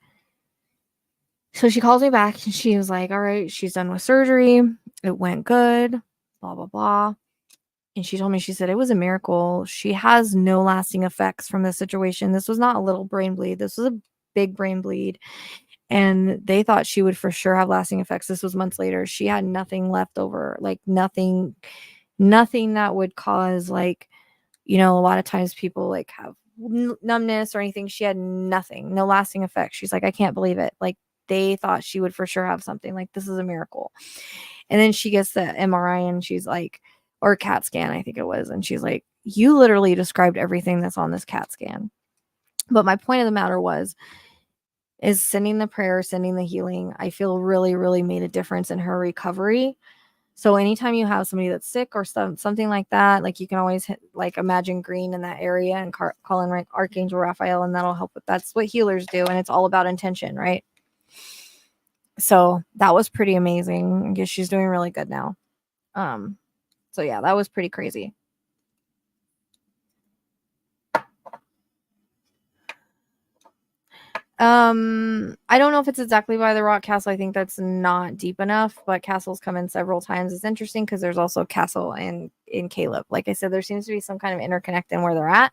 so she calls me back, and she was like, all right, she's done with surgery. It went good, blah, blah, blah. And she told me, she said, it was a miracle. She has no lasting effects from this situation. This was not a little brain bleed. This was a big brain bleed. And they thought she would for sure have lasting effects. This was months later. She had nothing left over, like nothing that would cause, like, a lot of times people like have numbness or anything. She had nothing, no lasting effects. She's like, I can't believe it. Like, they thought she would for sure have something. Like, this is a miracle. And then she gets the MRI, and she's like, or CAT scan, I think it was. And she's like, you literally described everything that's on this CAT scan. But my point of the matter is sending the prayer, sending the healing, I feel really, really made a difference in her recovery. So anytime you have somebody that's sick or something like that, like, you can always like imagine green in that area and call in Archangel Raphael, and that'll help with. That's what healers do, and it's all about intention, right? So that was pretty amazing. I guess she's doing really good now. So yeah, that was pretty crazy. I don't know if it's exactly by the rock castle. I think that's not deep enough, but castles come in several times. It's interesting because there's also castle in Caleb. Like I said, there seems to be some kind of interconnect in where they're at.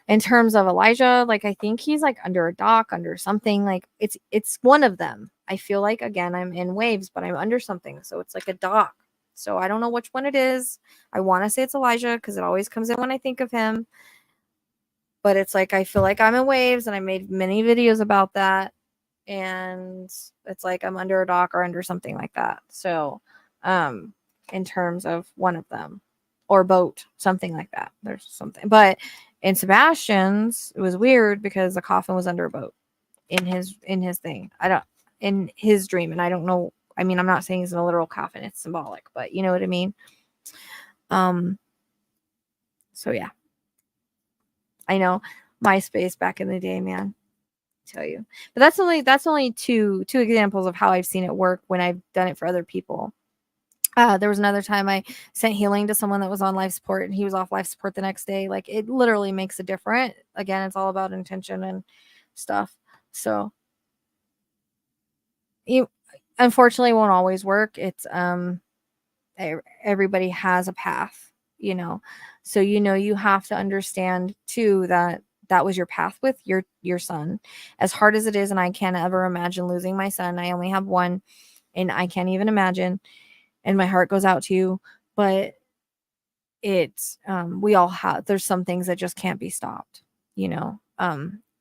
In terms of Elijah, like, I think he's like under a dock, under something. Like, it's one of them. I feel like, again, I'm in waves, but I'm under something. So it's like a dock. So I don't know which one it is. I want to say it's Elijah because it always comes in when I think of him. But it's like, I feel like I'm in waves, and I made many videos about that. And it's like I'm under a dock or under something like that. So in terms of one of them, or boat, something like that. There's something. But in Sebastian's, it was weird because the coffin was under a boat in his thing. In his dream. And I don't know I mean, I'm not saying he's in a literal coffin, it's symbolic, but you know what I mean? So yeah. I know MySpace back in the day, man. Tell you. But that's only two examples of how I've seen it work when I've done it for other people. There was another time I sent healing to someone that was on life support and he was off life support the next day. Like, it literally makes a difference. Again, it's all about intention and stuff. So you unfortunately won't always work. It's everybody has a path, you know. So you have to understand too that that was your path with your son. As hard as it is, and I can't ever imagine losing my son. I only have one, and I can't even imagine. And my heart goes out to you, but it's we all have, there's some things that just can't be stopped, you know.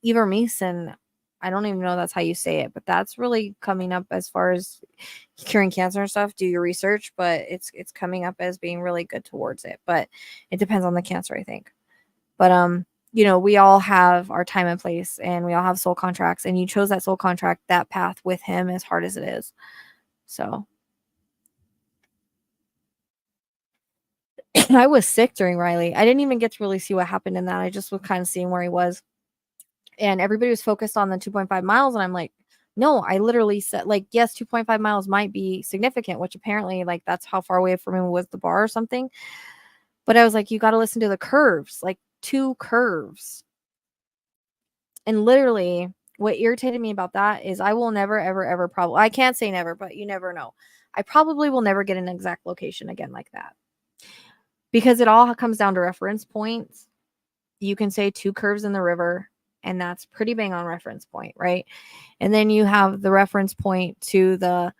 Ivermectin, I don't even know that's how you say it, but that's really coming up as far as curing cancer and stuff. Do your research, but it's coming up as being really good towards it, but it depends on the cancer, I think. But we all have our time and place, and we all have soul contracts, and you chose that soul contract, that path with him, as hard as it is. So I was sick during Riley. I didn't even get to really see what happened in that. I just was kind of seeing where he was. And everybody was focused on the 2.5 miles. And I'm like, no, I literally said, like, yes, 2.5 miles might be significant, which apparently, like, that's how far away from him was the bar or something. But I was like, you got to listen to the curves, like 2 curves. And literally, what irritated me about that is I will never, ever, ever probably, I can't say never, but you never know. I probably will never get an exact location again like that. Because it all comes down to reference points. You can say 2 curves in the river, and that's pretty bang on reference point, right? And then you have the reference point to the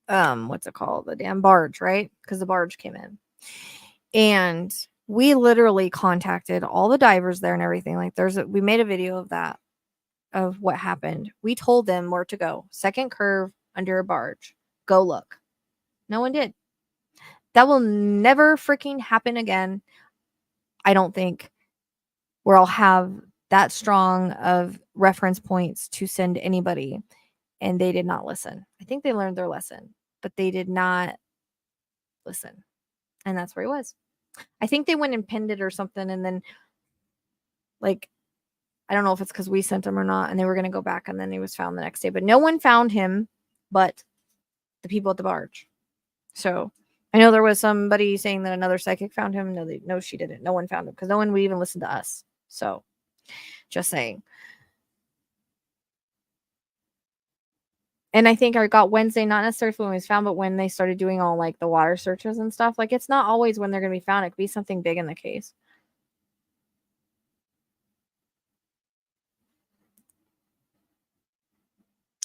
what's it called? The damn barge, right? Because the barge came in. And we literally contacted all the divers there and everything. Like, we made a video of that, of what happened. We told them where to go. 2nd curve under a barge. Go look. No one did. That will never freaking happen again. I don't think, where I'll have that strong of reference points to send anybody, and they did not listen. I think they learned their lesson, but they did not listen. And that's where he was. I think they went and pinned it or something, and then, like, I don't know if it's because we sent him or not, and they were going to go back, and then he was found the next day. But no one found him but the people at the barge. So I know there was somebody saying that another psychic found him. No, she didn't. No one found him because no one would even listen to us. So just saying. And I think I got Wednesday, not necessarily when he was found, but when they started doing all, like, the water searches and stuff. Like, it's not always when they're going to be found. It could be something big in the case.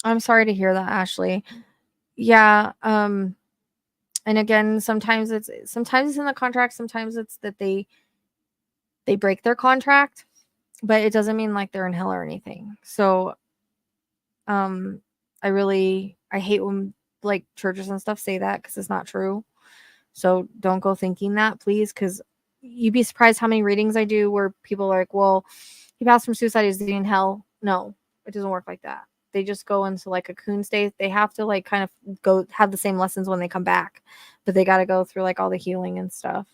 I'm sorry to hear that, Ashley. Yeah. And again, sometimes it's in the contract. Sometimes it's that they break their contract, but it doesn't mean, like, they're in hell or anything. So, I hate when, like, churches and stuff say that, because it's not true. So don't go thinking that, please, because you'd be surprised how many readings I do where people are like, well, he passed from suicide, is he in hell? No, it doesn't work like that. They just go into, like, a cocoon state. They have to, like, kind of go have the same lessons when they come back, but they got to go through, like, all the healing and stuff.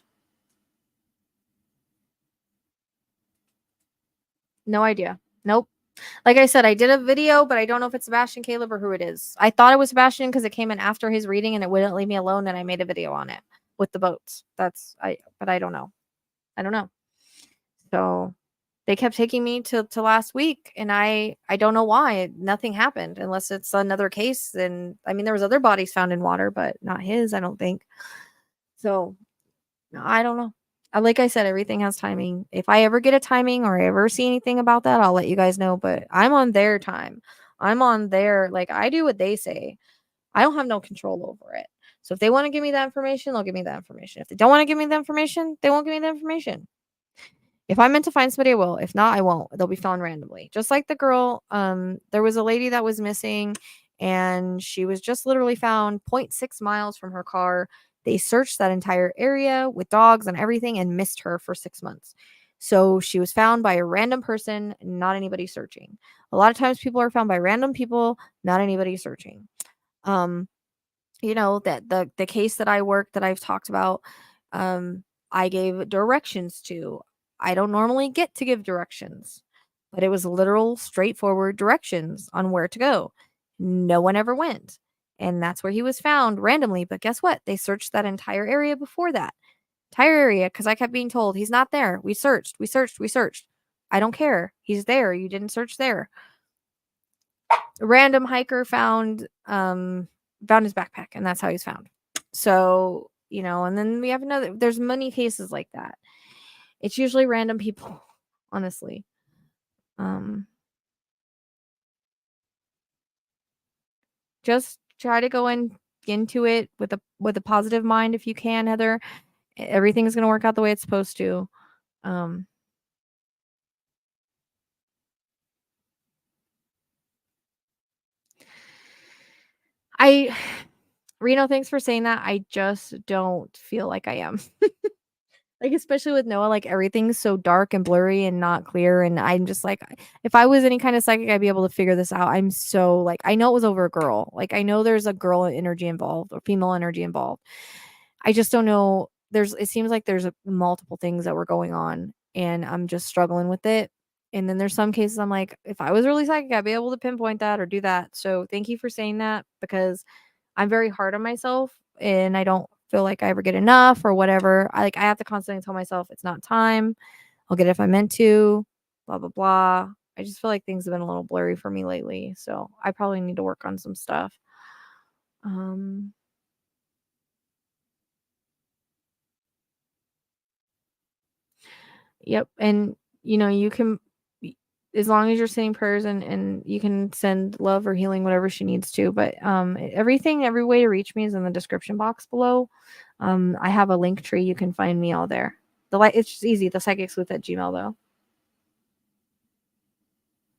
No idea. Nope. Like I said, I did a video, but I don't know if it's Sebastian, Caleb, or who it is. I thought it was Sebastian because it came in after his reading and it wouldn't leave me alone, and I made a video on it with the boats. But I don't know. I don't know. So they kept taking me to last week, and I don't know why. Nothing happened, unless it's another case. And I mean, there was other bodies found in water, but not his, I don't think. So I don't know. Like I said, everything has timing. If I ever get a timing or I ever see anything about that, I'll let you guys know. But I'm on their time. I'm on their, like, I do what they say. I don't have no control over it. So if they want to give me that information, they'll give me that information. If they don't want to give me the information, they won't give me the information. If I'm meant to find somebody, I will. If not, I won't. They'll be found randomly. Just like the girl, there was a lady that was missing, and she was just literally found 0.6 miles from her car. They searched that entire area with dogs and everything and missed her for 6 months. So she was found by a random person, not anybody searching. A lot of times people are found by random people, not anybody searching. That the case that I worked that I've talked about, I gave directions to. I don't normally get to give directions, but it was literal straightforward directions on where to go. No one ever went. And that's where he was found randomly. But guess what? They searched that entire area before that. Entire area, because I kept being told he's not there. We searched, we searched, we searched. I don't care. He's there. You didn't search there. A random hiker found his backpack, and that's how he's found. So, and then we have there's many cases like that. It's usually random people, honestly. Just try to go into it with a positive mind if you can, Heather. Everything's going to work out the way it's supposed to. Reno, thanks for saying that. I just don't feel like I am. Like, especially with Noah, like, everything's so dark and blurry and not clear, and I'm just like, if I was any kind of psychic, I'd be able to figure this out. I'm so, like, I know it was over a girl. Like, I know there's a girl energy involved or female energy involved. I just don't know. It seems like there's multiple things that were going on, and I'm just struggling with it. And then there's some cases I'm like, if I was really psychic, I'd be able to pinpoint that or do that. So thank you for saying that, because I'm very hard on myself and I don't feel like I ever get enough or whatever. I have to constantly tell myself it's not time. I'll get it if I meant to, blah, blah, blah. I just feel like things have been a little blurry for me lately. So I probably need to work on some stuff. Yep. And you can, as long as you're saying prayers and you can send love or healing, whatever she needs to. But every way to reach me is in the description box below. I have a link tree. You can find me all there. It's just easy. The Psychic Sleuth at Gmail, though.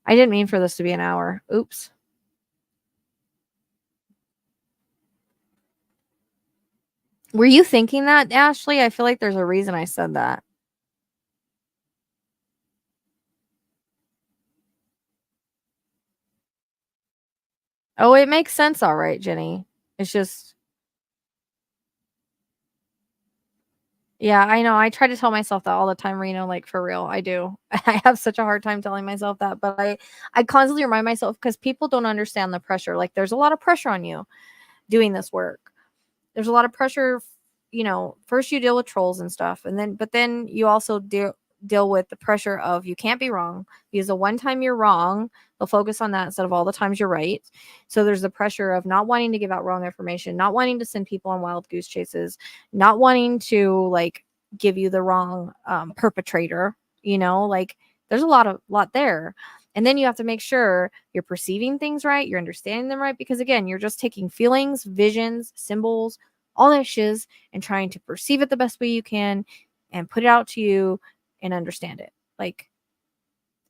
I didn't mean for this to be an hour. Oops. Were you thinking that, Ashley? I feel like there's a reason I said that. Oh, it makes sense. All right, Jenny. It's just, yeah, I know. I try to tell myself that all the time, Reno, like, for real. I do. I have such a hard time telling myself that, but I constantly remind myself, because people don't understand the pressure. Like, there's a lot of pressure on you doing this work. There's a lot of pressure. First you deal with trolls and stuff, but then you also deal with the pressure of, you can't be wrong, because the one time you're wrong, they'll focus on that instead of all the times you're right. So there's the pressure of not wanting to give out wrong information, not wanting to send people on wild goose chases, not wanting to, like, give you the wrong perpetrator. Like, there's a lot there. And then you have to make sure you're perceiving things right, you're understanding them right, because again, you're just taking feelings, visions, symbols, all that shiz, and trying to perceive it the best way you can and put it out to you and understand it. Like,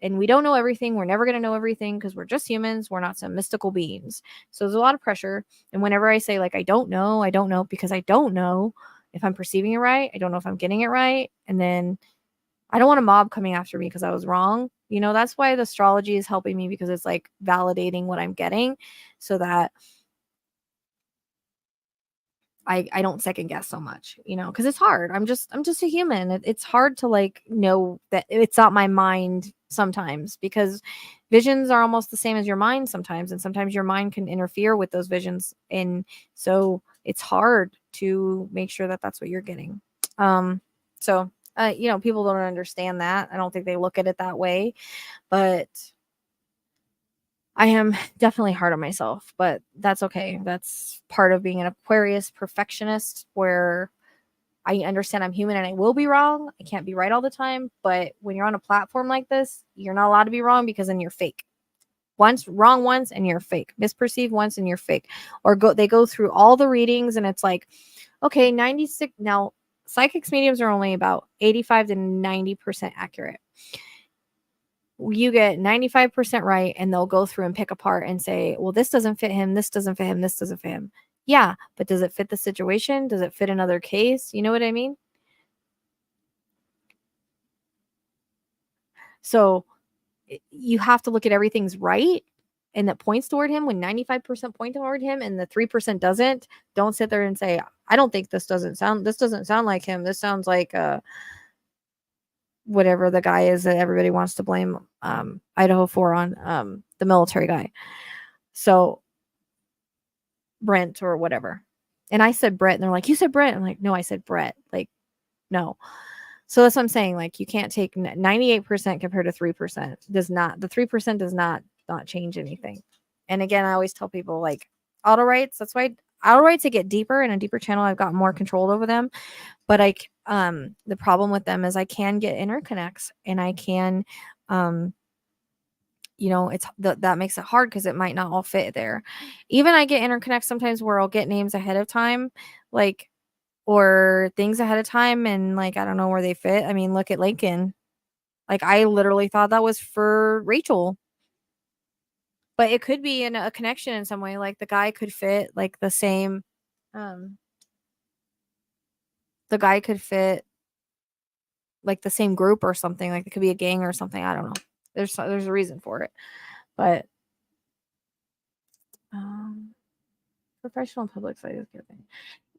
and we don't know everything. We're never going to know everything, because we're just humans. We're not some mystical beings. So there's a lot of pressure. And whenever I say, like, I don't know, because I don't know if I'm perceiving it right. I don't know if I'm getting it right. And then I don't want a mob coming after me because I was wrong. That's why the astrology is helping me, because it's like validating what I'm getting, so that I don't second guess so much, because it's hard. I'm just a human. It's hard to, like, know that it's not my mind sometimes, because visions are almost the same as your mind sometimes, and sometimes your mind can interfere with those visions, and so it's hard to make sure that that's what you're getting. So people don't understand that. I don't think they look at it that way, but I am definitely hard on myself, but that's okay. That's part of being an Aquarius perfectionist, where I understand I'm human and I will be wrong. I can't be right all the time. But when you're on a platform like this, you're not allowed to be wrong, because then you're fake. Wrong once and you're fake. Misperceive once and you're fake. Or they go through all the readings and it's like, okay, 96. Now, psychics mediums are only about 85 to 90% accurate. You get 95% right, and they'll go through and pick apart and say, well, this doesn't fit him, this doesn't fit him, this doesn't fit him. Yeah, but does it fit the situation? Does it fit another case? You know what I mean? So you have to look at everything's right and that points toward him. When 95% point toward him and the 3% doesn't, don't sit there and say, I don't think this doesn't sound like him. This sounds like whatever the guy is that everybody wants to blame Idaho for on the military guy. So Brent or whatever. And I said Brett, and they're like, you said Brent. I'm like, no, I said Brett. Like, no. So that's what I'm saying. Like, you can't take 98% compared to 3%. The 3% does not change anything. And again, I always tell people, like, Autowrites, that's why Autowrites, to get deeper in a deeper channel, I've got more control over them. But the problem with them is I can get interconnects, and I can, it's that makes it hard because it might not all fit there. Even I get interconnects sometimes where I'll get names ahead of time, like, or things ahead of time, and like, I don't know where they fit. I mean, look at Lincoln. Like, I literally thought that was for Rachel, but it could be in a connection in some way. Like, the guy could fit like the same, the guy could fit like the same group or something. Like, it could be a gang or something. I don't know. There's a reason for it, but professional public site is giving.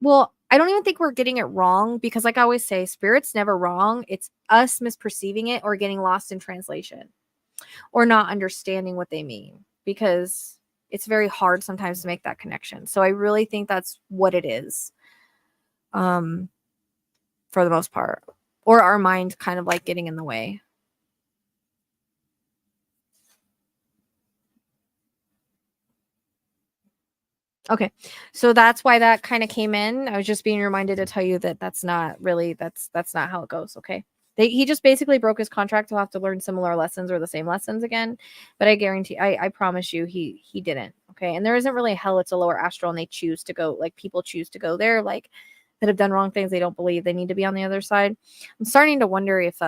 Well, I don't even think we're getting it wrong because, like I always say, spirit's never wrong. It's us misperceiving it or getting lost in translation or not understanding what they mean, because it's very hard sometimes to make that connection. So I really think that's what it is, for the most part, or our mind kind of like getting in the way. Okay. So that's why that kind of came in. I was just being reminded to tell you that that's not how it goes. Okay. He just basically broke his contract. He'll have to learn similar lessons or the same lessons again. But I guarantee, I promise you, he didn't. Okay. And there isn't really hell. It's a lower astral, and they choose to go, like, people choose to go there, like, that have done wrong things. They don't believe they need to be on the other side. I'm starting to wonder if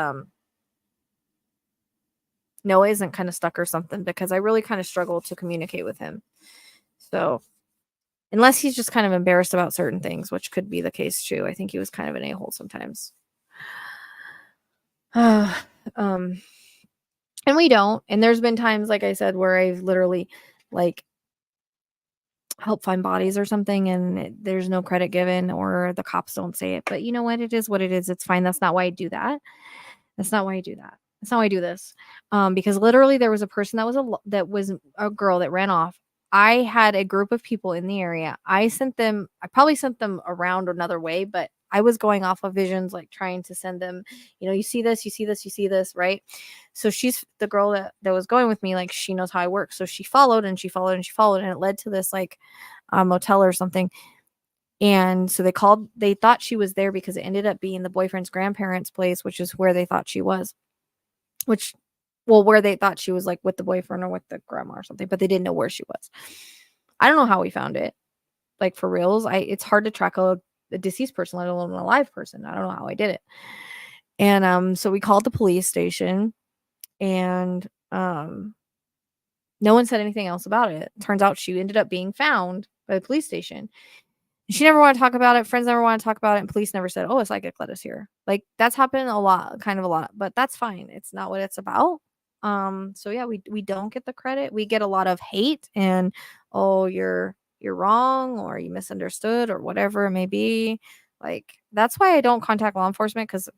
Noah isn't kind of stuck or something, because I really kind of struggle to communicate with him. So unless he's just kind of embarrassed about certain things, which could be the case too. I think he was kind of an a-hole sometimes. And we don't. And there's been times, like I said, where I've literally, like, helped find bodies or something, and there's no credit given, or the cops don't say it. But you know what? It is what it is. It's fine. That's not why I do that. That's not why I do that. That's not why I do this. Because literally there was a person that was a girl that ran off. I had a group of people in the area. I probably sent them around another way, but I was going off of visions, like trying to send them, you see this, you see this, you see this, right? So she's the girl that was going with me. Like, she knows how I work. So she followed and she followed and she followed, and it led to this, like, motel or something. And so they thought she was there because it ended up being the boyfriend's grandparents' place, which is where they thought she was, where they thought she was, like, with the boyfriend or with the grandma or something, but they didn't know where she was. I don't know how we found it. Like, for reals, it's hard to track a deceased person, let alone a live person. I don't know how I did it. And so we called the police station, and no one said anything else about it. Turns out she ended up being found by the police station. She never wanted to talk about it. Friends never wanted to talk about it. And police never said, oh, a psychic led us here. Like, that's happened a lot, but that's fine. It's not what it's about. So yeah, we don't get the credit. We get a lot of hate and, oh, you're wrong, or you misunderstood, or whatever it may be. Like, that's why I don't contact law enforcement, because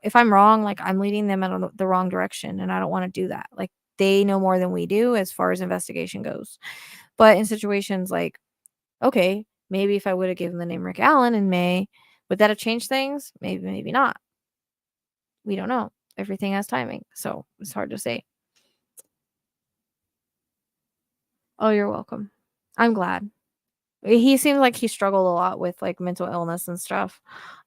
if I'm wrong, like, I'm leading them in the wrong direction, and I don't want to do that. Like, they know more than we do as far as investigation goes. But in situations like, okay, maybe if I would have given the name Rick Allen in May, would that have changed things? Maybe, maybe not. We don't know. Everything has timing, so it's hard to say. Oh, you're welcome. I'm glad. He seems like he struggled a lot with, like, mental illness and stuff.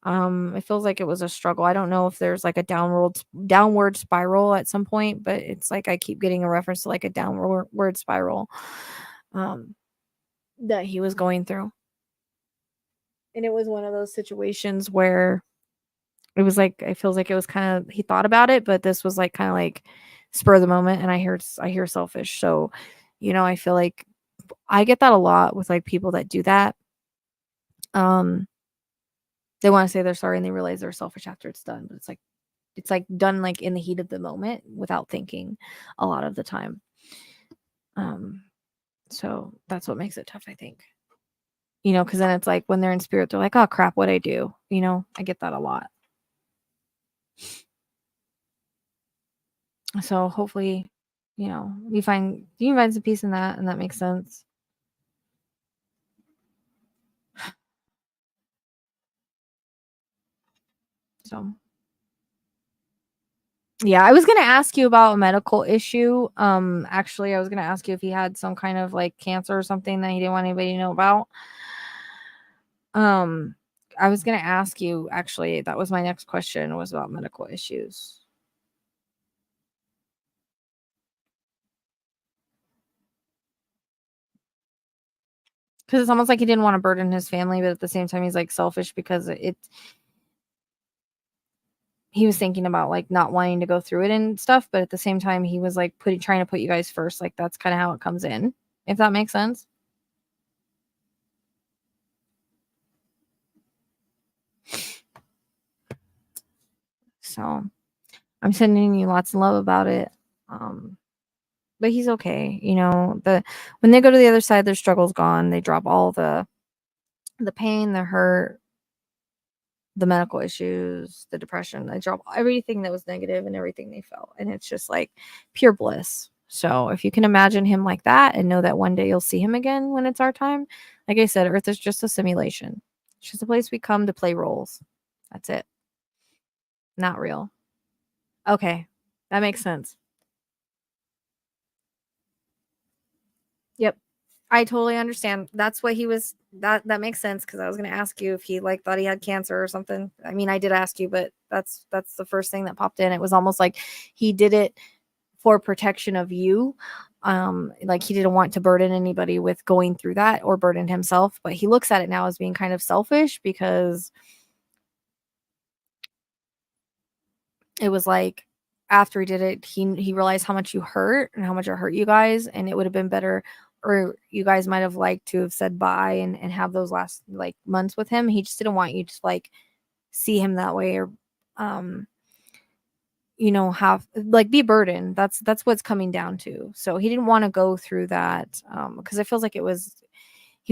It feels like it was a struggle. I don't know if there's, like, a downward spiral at some point, but it's like I keep getting a reference to, like, a downward spiral that he was going through. And it was one of those situations where it was like, it feels like it was kind of, he thought about it, but this was like kind of like spur of the moment. And I hear selfish. So, I feel like I get that a lot with, like, people that do that. They want to say they're sorry and they realize they're selfish after it's done, but it's like, it's like done like in the heat of the moment without thinking a lot of the time. So that's what makes it tough, I think. Because then it's like when they're in spirit, they're like, oh crap, what'd I do? I get that a lot. So hopefully, you find some peace in that, and that makes sense. So yeah, I was gonna ask you about a medical issue. Actually, I was gonna ask you if he had some kind of like cancer or something that he didn't want anybody to know about. I was gonna ask you, actually, that was my next question, was about medical issues. Because it's almost like he didn't want to burden his family, but at the same time, he's like selfish because he was thinking about like not wanting to go through it and stuff, but at the same time, he was like trying to put you guys first. Like that's kind of how it comes in, if that makes sense. So I'm sending you lots of love about it. But he's okay. When they go to the other side, their struggle's gone. They drop all the pain, the hurt, the medical issues, the depression. They drop everything that was negative and everything they felt. And it's just like pure bliss. So if you can imagine him like that and know that one day you'll see him again when it's our time, like I said, Earth is just a simulation. It's just a place we come to play roles. That's it. Not real. Okay. That makes sense. Yep. I totally understand. That's what he was that makes sense, because I was going to ask you if he like thought he had cancer or something. I mean, I did ask you, but that's the first thing that popped in. It was almost like he did it for protection of you. Like he didn't want to burden anybody with going through that or burden himself, but he looks at it now as being kind of selfish, because it was like after he did it, he realized how much you hurt and how much it hurt you guys, and it would have been better, or you guys might have liked to have said bye and have those last like months with him. He just didn't want you to like see him that way, or have like be burdened. That's what's coming down to. So he didn't want to go through that, because it feels like he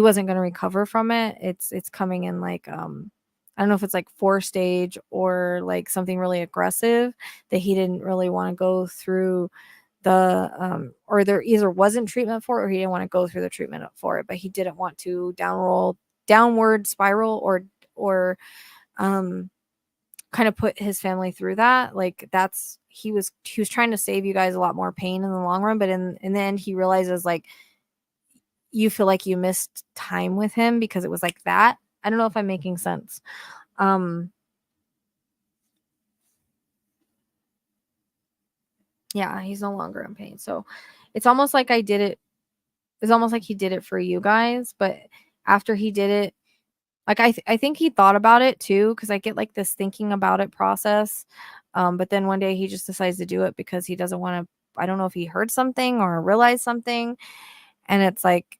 wasn't going to recover from it. It's coming in like I don't know if it's like 4-stage or like something really aggressive that he didn't really want to go through the or there either wasn't treatment for it, or he didn't want to go through the treatment for it, but he didn't want to downward spiral or kind of put his family through that. Like he was trying to save you guys a lot more pain in the long run, but in the end he realizes like you feel like you missed time with him because it was like that. I don't know if I'm making sense. Yeah, he's no longer in pain. So it's almost like it's almost like he did it for you guys, but after he did it, like I think he thought about it too, because I get like this thinking about it process. But then one day he just decides to do it because he doesn't want to. I don't know if he heard something or realized something, and it's like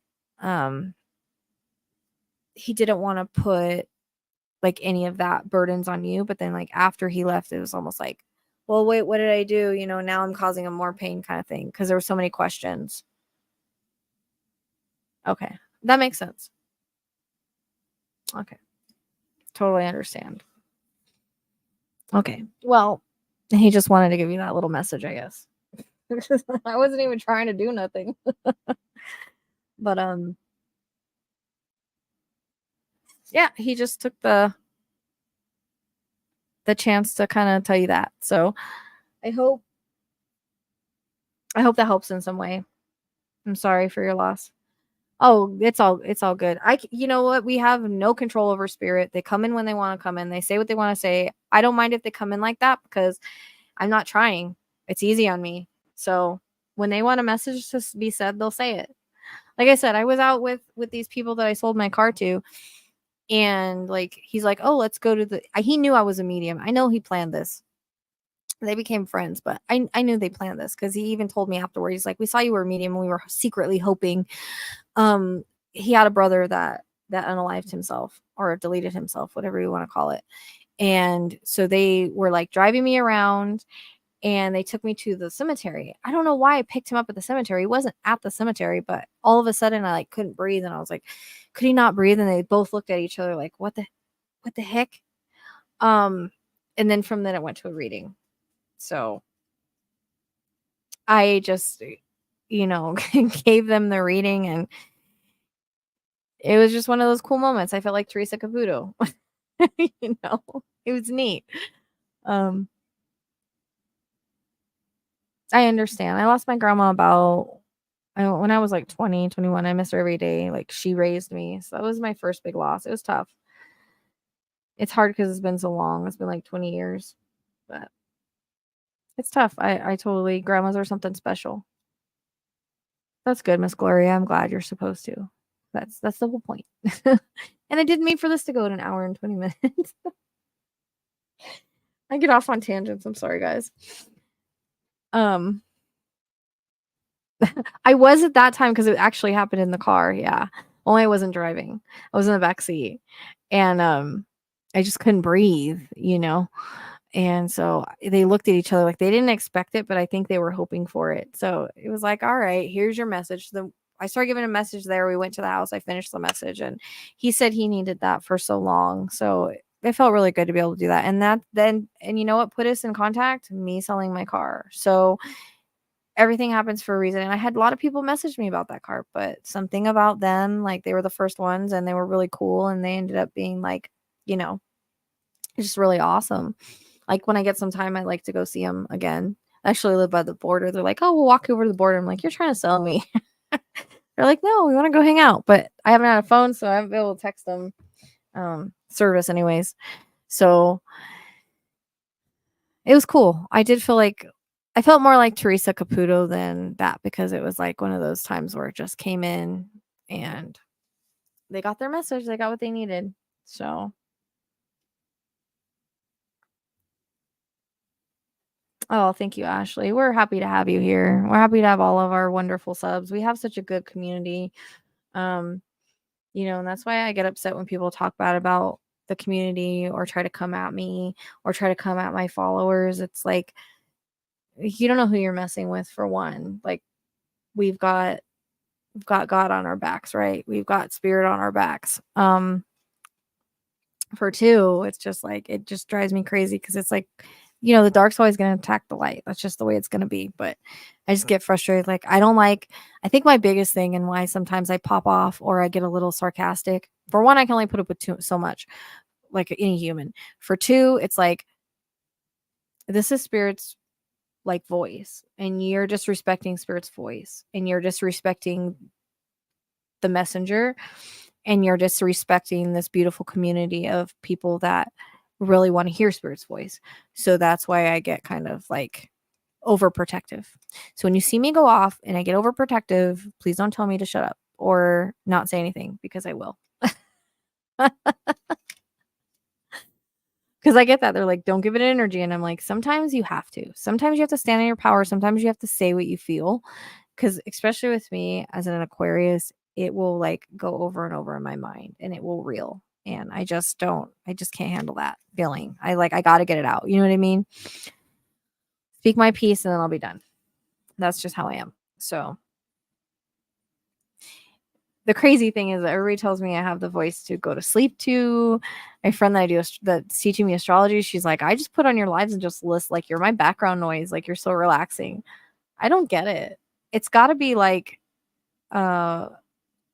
he didn't want to put like any of that burdens on you. But then like after he left, it was almost like, well, wait, what did I do? Now I'm causing him more pain, kind of thing, because there were so many questions. Okay, that makes sense. Okay, totally understand. Okay, well, he just wanted to give you that little message, I guess. I wasn't even trying to do nothing. But yeah, he just took the chance to kind of tell you that. So I hope that helps in some way. I'm sorry for your loss. Oh, it's all good. You know what? We have no control over spirit. They come in when they want to come in. They say what they want to say. I don't mind if they come in like that, because I'm not trying. It's easy on me. So when they want a message to be said, they'll say it. Like I said, I was out with these people that I sold my car to, and like he's like, "Oh, let's go to the." He knew I was a medium. I know he planned this. They became friends, but I knew they planned this, because he even told me afterwards. He's like, "We saw you were a medium, and we were secretly hoping." He had a brother that unalived himself or deleted himself, whatever you want to call it, And so they were like driving me around and they took me to the cemetery. I don't know why I picked him up at the cemetery. He wasn't at the cemetery, but all of a sudden I like couldn't breathe and I was like, could he not breathe? And they both looked at each other like, what the heck? And then from then it went to a reading. So I just, gave them the reading and it was just one of those cool moments. I felt like Teresa Caputo. It was neat. I understand. I lost my grandma when I was like 20, 21. I miss her every day. Like she raised me. So that was my first big loss. It was tough. It's hard because it's been so long. It's been like 20 years, but it's tough. I totally, grandmas are something special. That's good, Miss Gloria. I'm glad you're supposed to. That's the whole point. And I didn't mean for this to go in an hour and 20 minutes. I get off on tangents. I'm sorry, guys. I was at that time because it actually happened in the car. Yeah. Only I wasn't driving. I was in the back seat. And I just couldn't breathe, And so they looked at each other like they didn't expect it, but I think they were hoping for it. So it was like, all right, here's your message. I started giving a message there. We went to the house. I finished the message and he said he needed that for so long. So it felt really good to be able to do that. And you know what put us in contact? Me selling my car. So everything happens for a reason. And I had a lot of people message me about that car, but something about them, like they were the first ones and they were really cool. And they ended up being like, just really awesome. Like when I get some time, I like to go see them again. I actually live by the border. They're like, oh, we'll walk over to the border. I'm like, you're trying to sell me. They're like, no, we want to go hang out. But I haven't had a phone, so I haven't been able to text them service anyways. So it was cool. I felt more like Teresa Caputo than that because it was like one of those times where it just came in and they got their message. They got what they needed. So, oh, thank you, Ashley. We're happy to have you here. We're happy to have all of our wonderful subs. We have such a good community. And that's why I get upset when people talk bad about the community or try to come at me or try to come at my followers. It's like, you don't know who you're messing with for one. Like we've got God on our backs, right? We've got spirit on our backs. For two, it's just like it just drives me crazy because it's like, the dark's always going to attack the light. That's just the way it's going to be. But I just get frustrated. Like I think my biggest thing and why sometimes I pop off or I get a little sarcastic. For one, I can only put up with so much, like any human. For two, it's like this is spirit's like voice, and you're disrespecting spirit's voice, and you're disrespecting the messenger, and you're disrespecting this beautiful community of people that really want to hear spirit's voice. So that's why I get kind of like overprotective. So when you see me go off and I get overprotective, please don't tell me to shut up or not say anything because I will. Because I get that. They're like, don't give it energy. And I'm like, sometimes you have to. Sometimes you have to stand in your power. Sometimes you have to say what you feel. Because especially with me as an Aquarius, it will like go over and over in my mind and it will reel. And I just can't handle that feeling. I got to get it out. You know what I mean? Speak my piece and then I'll be done. That's just how I am. So the crazy thing is that everybody tells me I have the voice to go to sleep to. My friend that's teaching me astrology, she's like, I just put on your lives and just list like you're my background noise, like you're so relaxing. I don't get it. It's got to be like,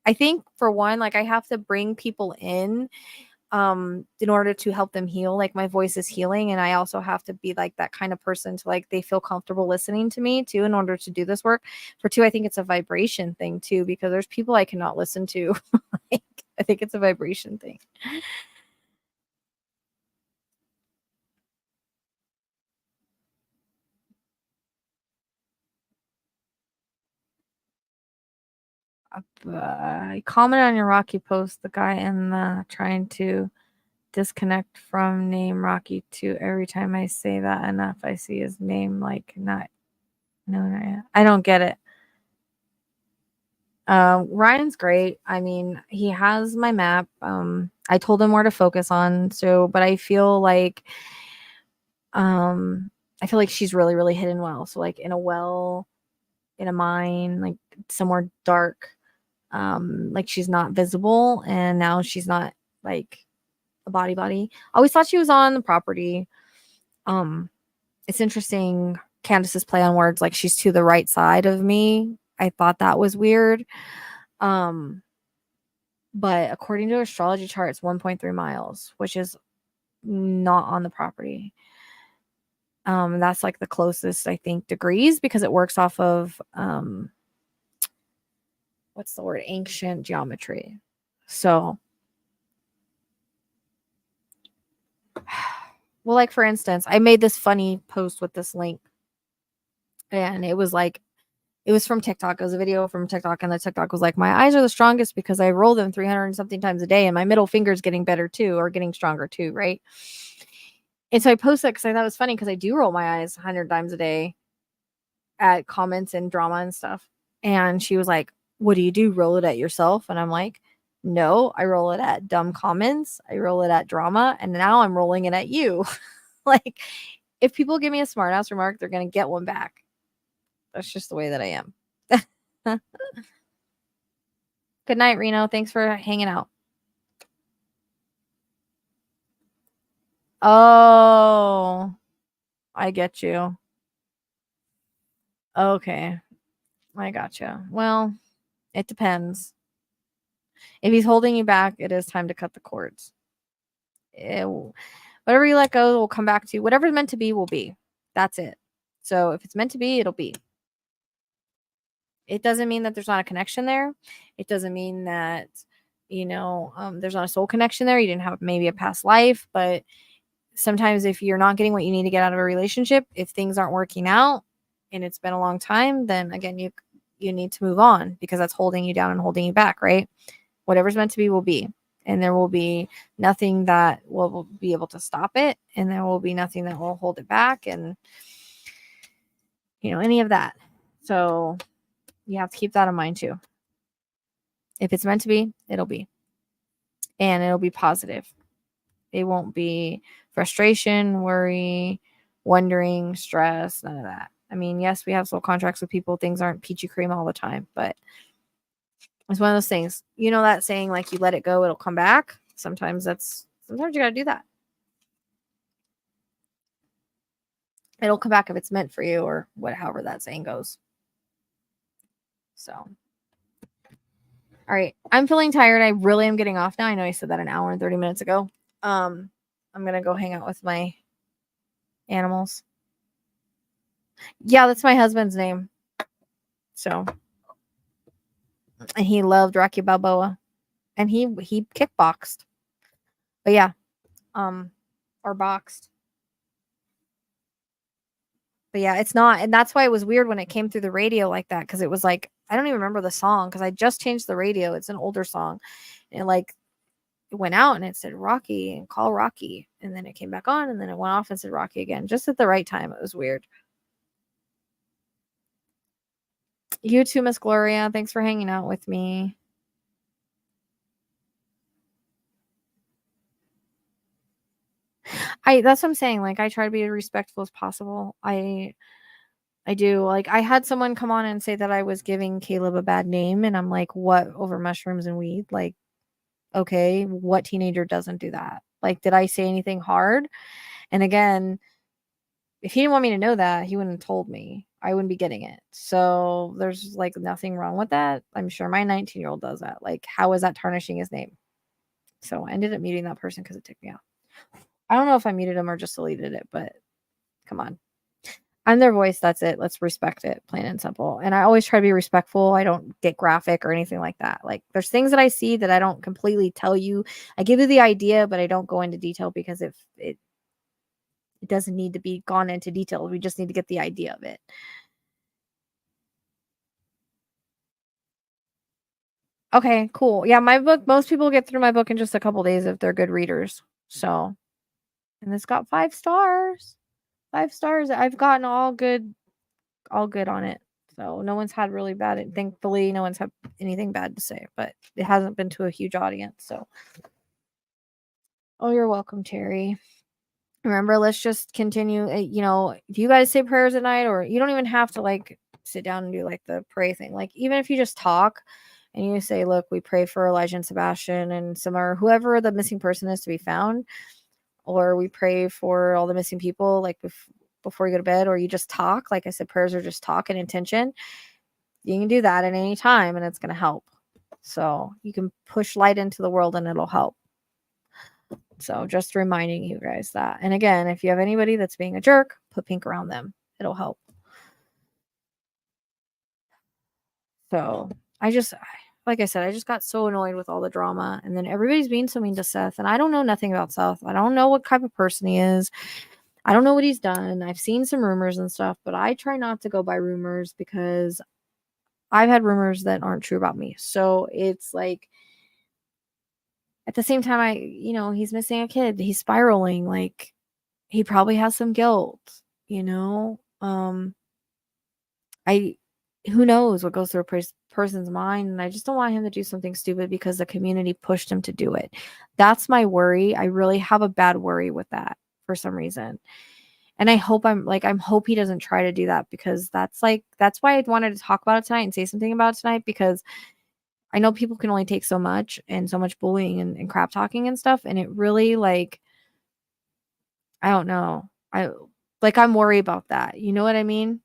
I think for one, like I have to bring people in order to help them heal. Like my voice is healing, and I also have to be like that kind of person to like they feel comfortable listening to me too in order to do this work. For two, I think it's a vibration thing too, because there's people I cannot listen to. Like, I think it's a vibration thing. Comment on your Rocky post. The guy in the trying to disconnect from name Rocky to every time I say that enough, I see his name like not. No, I don't get it. Ryan's great. I mean, he has my map. I told him where to focus on. But I feel like she's really, really hidden well. So like in a well, in a mine, like somewhere dark, like she's not visible, and now she's not like a body. I always thought she was on the property. It's interesting. Candace's play on words, like she's to the right side of me. I thought that was weird. But according to astrology chart, it's 1.3 miles, which is not on the property. That's like the closest, I think, degrees, because it works off of what's the word? Ancient geometry. So, well, like for instance, I made this funny post with this link, and it was from TikTok. It was a video from TikTok, and the TikTok was like, my eyes are the strongest because I roll them 300 and something times a day, and my middle finger's getting better too, or getting stronger too, right? And so I posted it because I thought it was funny, because I do roll my eyes 100 times a day at comments and drama and stuff. And she was like, what do you do? Roll it at yourself? And I'm like, no, I roll it at dumb comments. I roll it at drama. And now I'm rolling it at you. Like, if people give me a smart ass remark, they're going to get one back. That's just the way that I am. Good night, Reno. Thanks for hanging out. Oh, I get you. Okay. I gotcha. Well, it depends. If he's holding you back, it is time to cut the cords. Whatever you let go will come back to you. Whatever's meant to be will be. That's it. So if it's meant to be, it'll be. It doesn't mean that there's not a connection there. It doesn't mean that, there's not a soul connection there. You didn't have maybe a past life, but sometimes if you're not getting what you need to get out of a relationship, if things aren't working out and it's been a long time, then again, you need to move on, because that's holding you down and holding you back, right? Whatever's meant to be will be. And there will be nothing that will be able to stop it. And there will be nothing that will hold it back. And, any of that. So you have to keep that in mind too. If it's meant to be, it'll be. And it'll be positive. It won't be frustration, worry, wondering, stress, none of that. I mean, yes, we have soul contracts with people. Things aren't peachy cream all the time, but it's one of those things. You know that saying, like, you let it go, it'll come back. Sometimes you got to do that. It'll come back if it's meant for you, or however that saying goes. So, all right. I'm feeling tired. I really am getting off now. I know I said that an hour and 30 minutes ago. I'm going to go hang out with my animals. Yeah, that's my husband's name. So, and he loved Rocky Balboa, and he kickboxed. But yeah, or boxed. But yeah, it's not, and that's why it was weird when it came through the radio like that, because it was like, I don't even remember the song, because I just changed the radio. It's an older song, and like it went out and it said Rocky and call Rocky, and then it came back on, and then it went off and said Rocky again, just at the right time. It was weird. You too, Miss Gloria. Thanks for hanging out with me. That's what I'm saying. Like, I try to be as respectful as possible. I do. Like, I had someone come on and say that I was giving Caleb a bad name, and I'm like, what, over mushrooms and weed? Like, okay, what teenager doesn't do that? Like, did I say anything hard? And again, if he didn't want me to know that, he wouldn't have told me. I wouldn't be getting it. So there's like nothing wrong with that. I'm sure my 19-year-old does that. Like, how is that tarnishing his name? So I ended up muting that person because it ticked me off. I don't know if I muted him or just deleted it, but come on. I'm their voice. That's it. Let's respect it, plain and simple. And I always try to be respectful. I don't get graphic or anything like that. Like, there's things that I see that I don't completely tell you. I give you the idea, but I don't go into detail, because if it doesn't need to be gone into detail. We just need to get the idea of it. Okay, cool. Yeah, my book, most people get through my book in just a couple days if they're good readers. So, and it's got 5 stars. 5 stars. I've gotten all good on it. So no one's had really bad, thankfully, no one's had anything bad to say, but it hasn't been to a huge audience. So, oh, you're welcome, Terry. Remember, let's just continue. If you guys say prayers at night, or you don't even have to like sit down and do like the pray thing. Like, even if you just talk and you say, look, we pray for Elijah and Sebastian and Samar, whoever the missing person is to be found, or we pray for all the missing people, like before you go to bed, or you just talk. Like I said, prayers are just talk and intention. You can do that at any time and it's going to help. So you can push light into the world and it'll help. So just reminding you guys that. And again, if you have anybody that's being a jerk, put pink around them. It'll help. So like I said, I just got so annoyed with all the drama. And then everybody's being so mean to Seth. And I don't know nothing about Seth. I don't know what type of person he is. I don't know what he's done. I've seen some rumors and stuff, but I try not to go by rumors because I've had rumors that aren't true about me. So it's like, at the same time, he's missing a kid. He's spiraling. Like, he probably has some guilt, who knows what goes through a person's mind. And I just don't want him to do something stupid because the community pushed him to do it. That's my worry. I really have a bad worry with that for some reason. And I hope hope he doesn't try to do that, because that's why I wanted to talk about it tonight and say something about it tonight, because I know people can only take so much, and so much bullying and crap talking and stuff. And it really, like, I don't know. I'm worried about that. You know what I mean?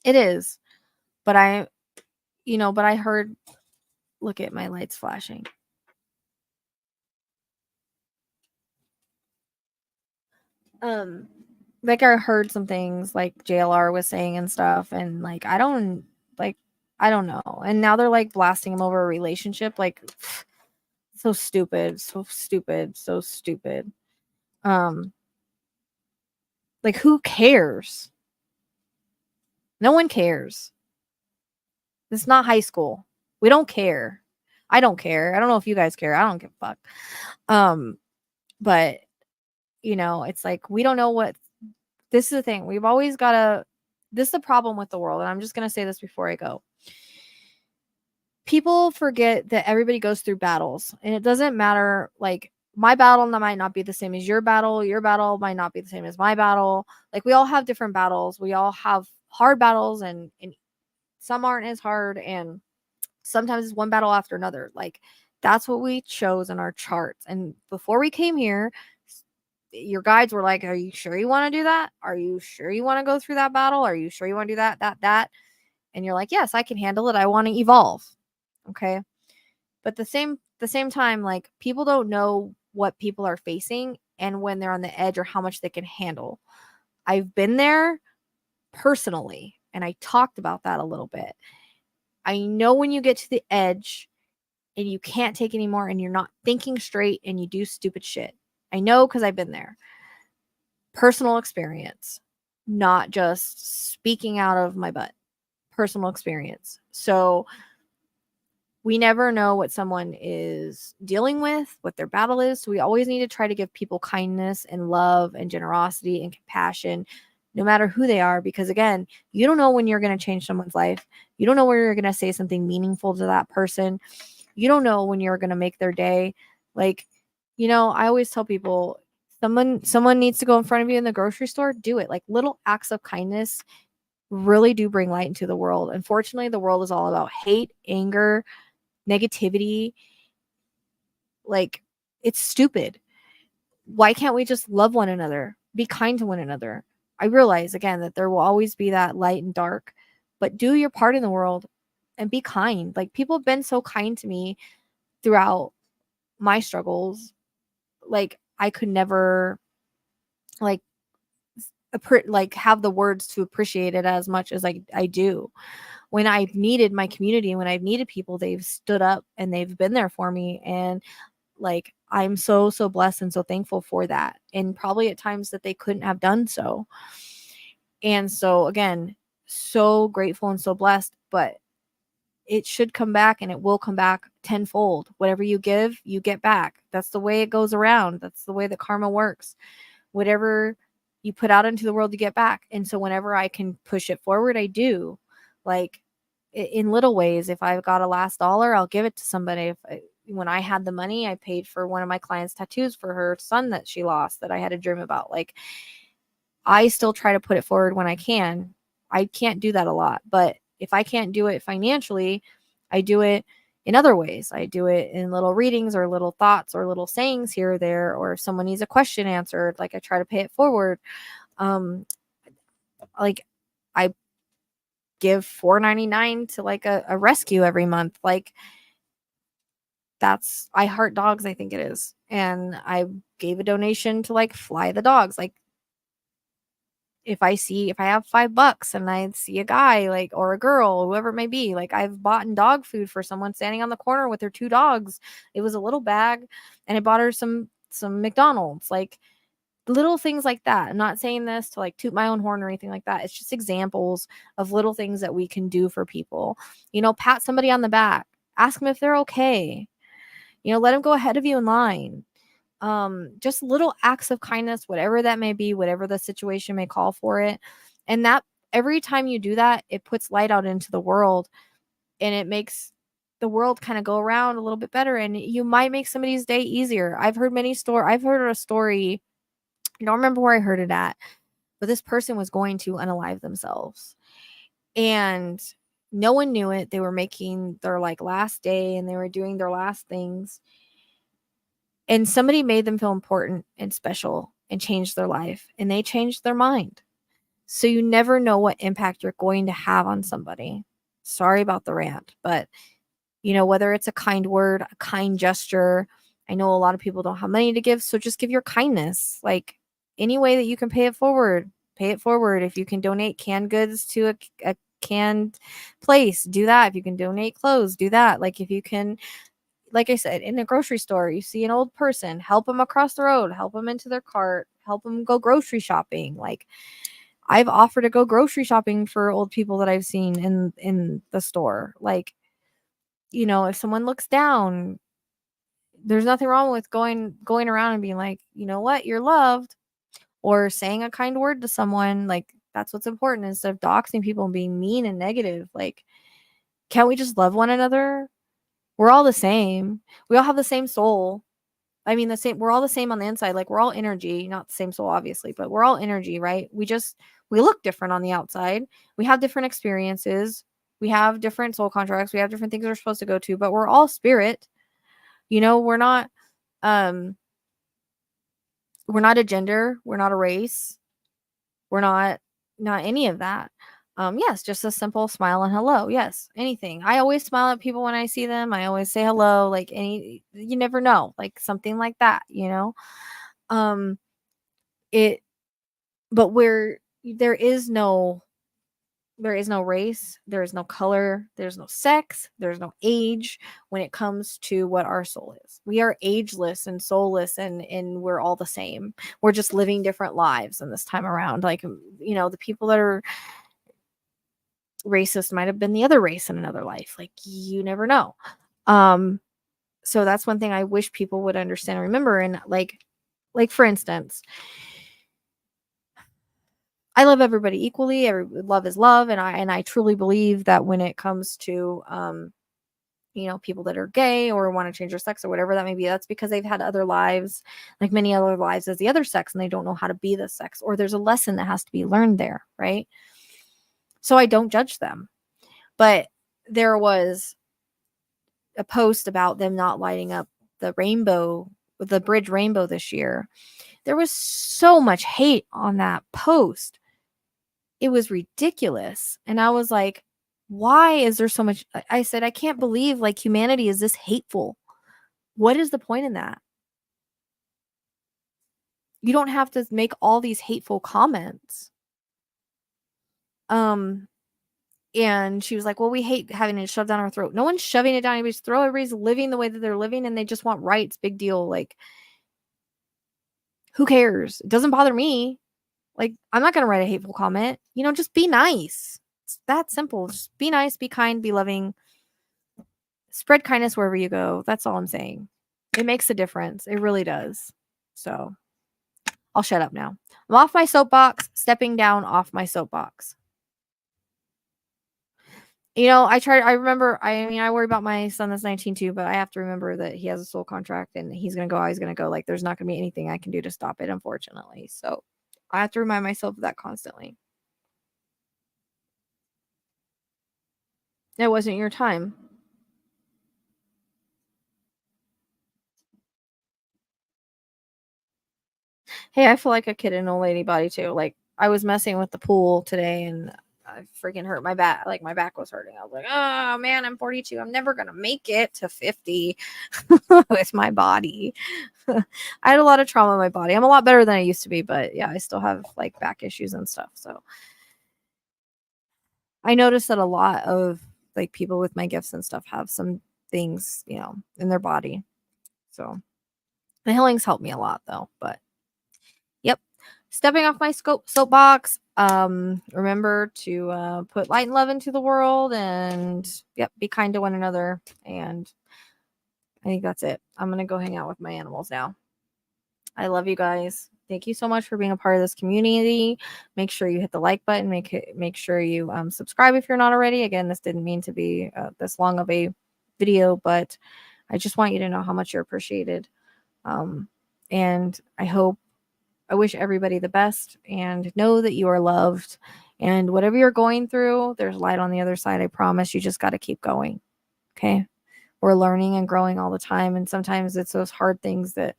It is. But I heard, look at my lights flashing. Like, I heard some things like JLR was saying and stuff, and like I don't know. And now they're like blasting him over a relationship. Like, so stupid. Like, who cares? No one cares. It's not high school. We don't care. I don't care. I don't know if you guys care. I don't give a fuck. But it's like, we don't know what. This is the thing. We've always got to. This is the problem with the world. And I'm just going to say this before I go. People forget that everybody goes through battles, and it doesn't matter. Like, my battle might not be the same as your battle. Your battle might not be the same as my battle. Like, we all have different battles. We all have hard battles, and some aren't as hard. And sometimes it's one battle after another. Like, that's what we chose in our charts. And before we came here, your guides were like, are you sure you want to do that? Are you sure you want to go through that battle? Are you sure you want to do that? And you're like, yes, I can handle it. I want to evolve. Okay. But the same time, like, people don't know what people are facing and when they're on the edge, or how much they can handle. I've been there personally, and I talked about that a little bit. I know when you get to the edge and you can't take anymore, and you're not thinking straight, and you do stupid shit. I know, because I've been there. Personal experience, not just speaking out of my butt. Personal experience. So we never know what someone is dealing with, what their battle is. So we always need to try to give people kindness and love and generosity and compassion, no matter who they are. Because again, you don't know when you're going to change someone's life. You don't know where you're going to say something meaningful to that person. You don't know when you're going to make their day. Like, I always tell people, someone needs to go in front of you in the grocery store, do it. Like, little acts of kindness really do bring light into the world. Unfortunately, the world is all about hate, anger, negativity. Like, it's stupid. Why can't we just love one another? Be kind to one another. I realize, again, that there will always be that light and dark, but do your part in the world and be kind. Like, people have been so kind to me throughout my struggles. Like, I could never have the words to appreciate it as much as I do. When I've needed my community, when I've needed people, they've stood up and they've been there for me. And like, I'm so blessed and so thankful for that. And probably at times that they couldn't have done so. And so again, so grateful and so blessed, but it should come back, and it will come back tenfold. Whatever you give, you get back. That's the way it goes around. That's the way that karma works. Whatever you put out into the world, you get back. And so whenever I can push it forward, I do. Like in little ways, if I've got a last dollar, I'll give it to somebody. When I had the money, I paid for one of my clients' tattoos for her son that she lost, that I had a dream about. Like, I still try to put it forward when I can. I can't do that a lot, but if I can't do it financially, I do it in other ways. I do it in little readings or little thoughts or little sayings here or there, or if someone needs a question answered, like I try to pay it forward. Like I give $4.99 to like a rescue every month. Like, that's I Heart Dogs, I think it is. And I gave a donation to like Fly the Dogs. Like, if I have $5 and I see a guy, like, or a girl, whoever it may be, like, I've bought dog food for someone standing on the corner with their 2 dogs. It was a little bag, and I bought her some McDonald's. Like, little things like that. I'm not saying this to like toot my own horn or anything like that. It's just examples of little things that we can do for people. Pat somebody on the back, ask them if they're okay. Let them go ahead of you in line. Just little acts of kindness, whatever that may be, whatever the situation may call for it. And that every time you do that, it puts light out into the world, and it makes the world kind of go around a little bit better, and you might make somebody's day easier. I've heard a story. I don't remember where I heard it at, but this person was going to unalive themselves, and no one knew it. They were making their like last day, and they were doing their last things, and somebody made them feel important and special and changed their life, and they changed their mind. So you never know what impact you're going to have on somebody. Sorry about the rant, but whether it's a kind word, a kind gesture. I know a lot of people don't have money to give, so just give your kindness. Like, any way that you can pay it forward, pay it forward. If you can donate canned goods to a canned place, do that. If you can donate clothes, do that. Like, if you can, like I said, in a grocery store, you see an old person, help them across the road, help them into their cart, help them go grocery shopping. Like, I've offered to go grocery shopping for old people that I've seen in the store. Like, if someone looks down, there's nothing wrong with going around and being like, you know what, you're loved, or saying a kind word to someone. Like, that's what's important, instead of doxing people and being mean and negative. Like, can't we just love one another? We're all the same. We all have the same soul. I mean, we're all the same on the inside. Like, we're all energy, not the same soul, obviously, but we're all energy, right? We look different on the outside. We have different experiences. We have different soul contracts. We have different things we're supposed to go to, but we're all spirit. We're not a gender. We're not a race. We're not any of that. Yes, just a simple smile and hello. Yes, anything. I always smile at people when I see them. I always say hello. Like, you never know, like something like that, but where there is no race, there is no color, there's no sex, there's no age when it comes to what our soul is. We are ageless and soulless, and we're all the same. We're just living different lives in this time around. Like, the people that are racist might have been the other race in another life. Like, you never know. So that's one thing I wish people would understand and remember. And like for instance, I love everybody equally. Love is love, and I truly believe that when it comes to people that are gay or want to change their sex or whatever that may be, that's because they've had other lives, like many other lives as the other sex, and they don't know how to be the sex, or there's a lesson that has to be learned there, right? So I don't judge them. But there was a post about them not lighting up the bridge rainbow this year. There was so much hate on that post. It was ridiculous. And I was like, why is there so much? I said, I can't believe like humanity is this hateful. What is the point in that? You don't have to make all these hateful comments. And she was like, well, we hate having it shoved down our throat. No one's shoving it down anybody's throat. Everybody's living the way that they're living, and they just want rights. Big deal. Like, who cares? It doesn't bother me. Like, I'm not going to write a hateful comment. Just be nice. It's that simple. Just be nice, be kind, be loving. Spread kindness wherever you go. That's all I'm saying. It makes a difference. It really does. So I'll shut up now. I'm off my soapbox, stepping down off my soapbox. You know, I remember, I mean, I worry about my son that's 19 too, but I have to remember that he has a soul contract and he's going to go, he's going to go. Like, there's not going to be anything I can do to stop it, unfortunately. So I have to remind myself of that constantly. It wasn't your time. Hey, I feel like a kid in an old lady body too. Like, I was messing with the pool today and I freaking hurt my back. Like, my back was hurting. I was like, oh man, I'm 42. I'm never going to make it to 50 with my body. I had a lot of trauma in my body. I'm a lot better than I used to be, but yeah, I still have like back issues and stuff. So I noticed that a lot of like people with my gifts and stuff have some things, you know, in their body. So the healing's helped me a lot though, but yep. Stepping off my soapbox. Remember to put light and love into the world and yep, be kind to one another. And I think that's it. I'm gonna go hang out with my animals now. I love you guys. Thank you so much for being a part of this community. Make sure you hit the like button. Make sure you subscribe if you're not already. Again, this didn't mean to be this long of a video, but I just want you to know how much you're appreciated. And I wish everybody the best and know that you are loved. And whatever you're going through, there's light on the other side. I promise. You just got to keep going. Okay. We're learning and growing all the time. And sometimes it's those hard things that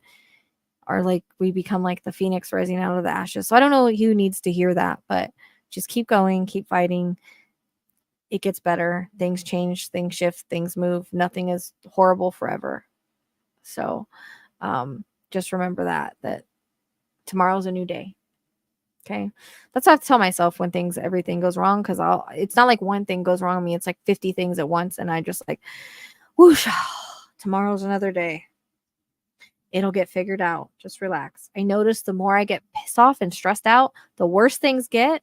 are like we become like the phoenix rising out of the ashes. So I don't know who needs to hear that, but just keep going, keep fighting. It gets better. Things change, things shift, things move. Nothing is horrible forever. So just remember that tomorrow's a new day. Okay. That's what I have to tell myself when everything goes wrong. Cause it's not like one thing goes wrong with me. It's like 50 things at once. And I just like, whoosh, tomorrow's another day. It'll get figured out. Just relax. I notice the more I get pissed off and stressed out, the worse things get.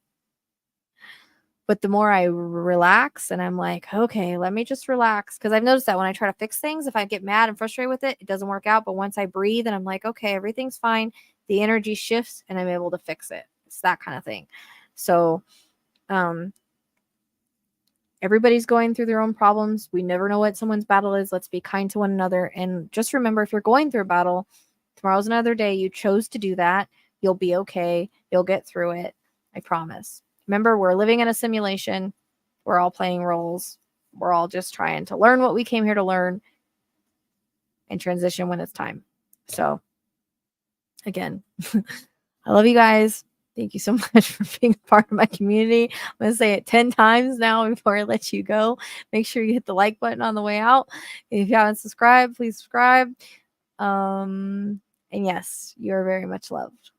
But the more I relax and I'm like, okay, let me just relax. Because I've noticed that when I try to fix things, if I get mad and frustrated with it, it doesn't work out. But once I breathe and I'm like, okay, everything's fine, the energy shifts and I'm able to fix it. It's that kind of thing. So, everybody's going through their own problems. We never know what someone's battle is. Let's be kind to one another. And just remember, if you're going through a battle, tomorrow's another day. You chose to do that. You'll be okay. You'll get through it. I promise. Remember, we're living in a simulation. We're all playing roles. We're all just trying to learn what we came here to learn and transition when it's time. So, again, I love you guys. Thank you so much for being a part of my community. I'm going to say it 10 times now before I let you go. Make sure you hit the like button on the way out. If you haven't subscribed, please subscribe. And yes, you are very much loved.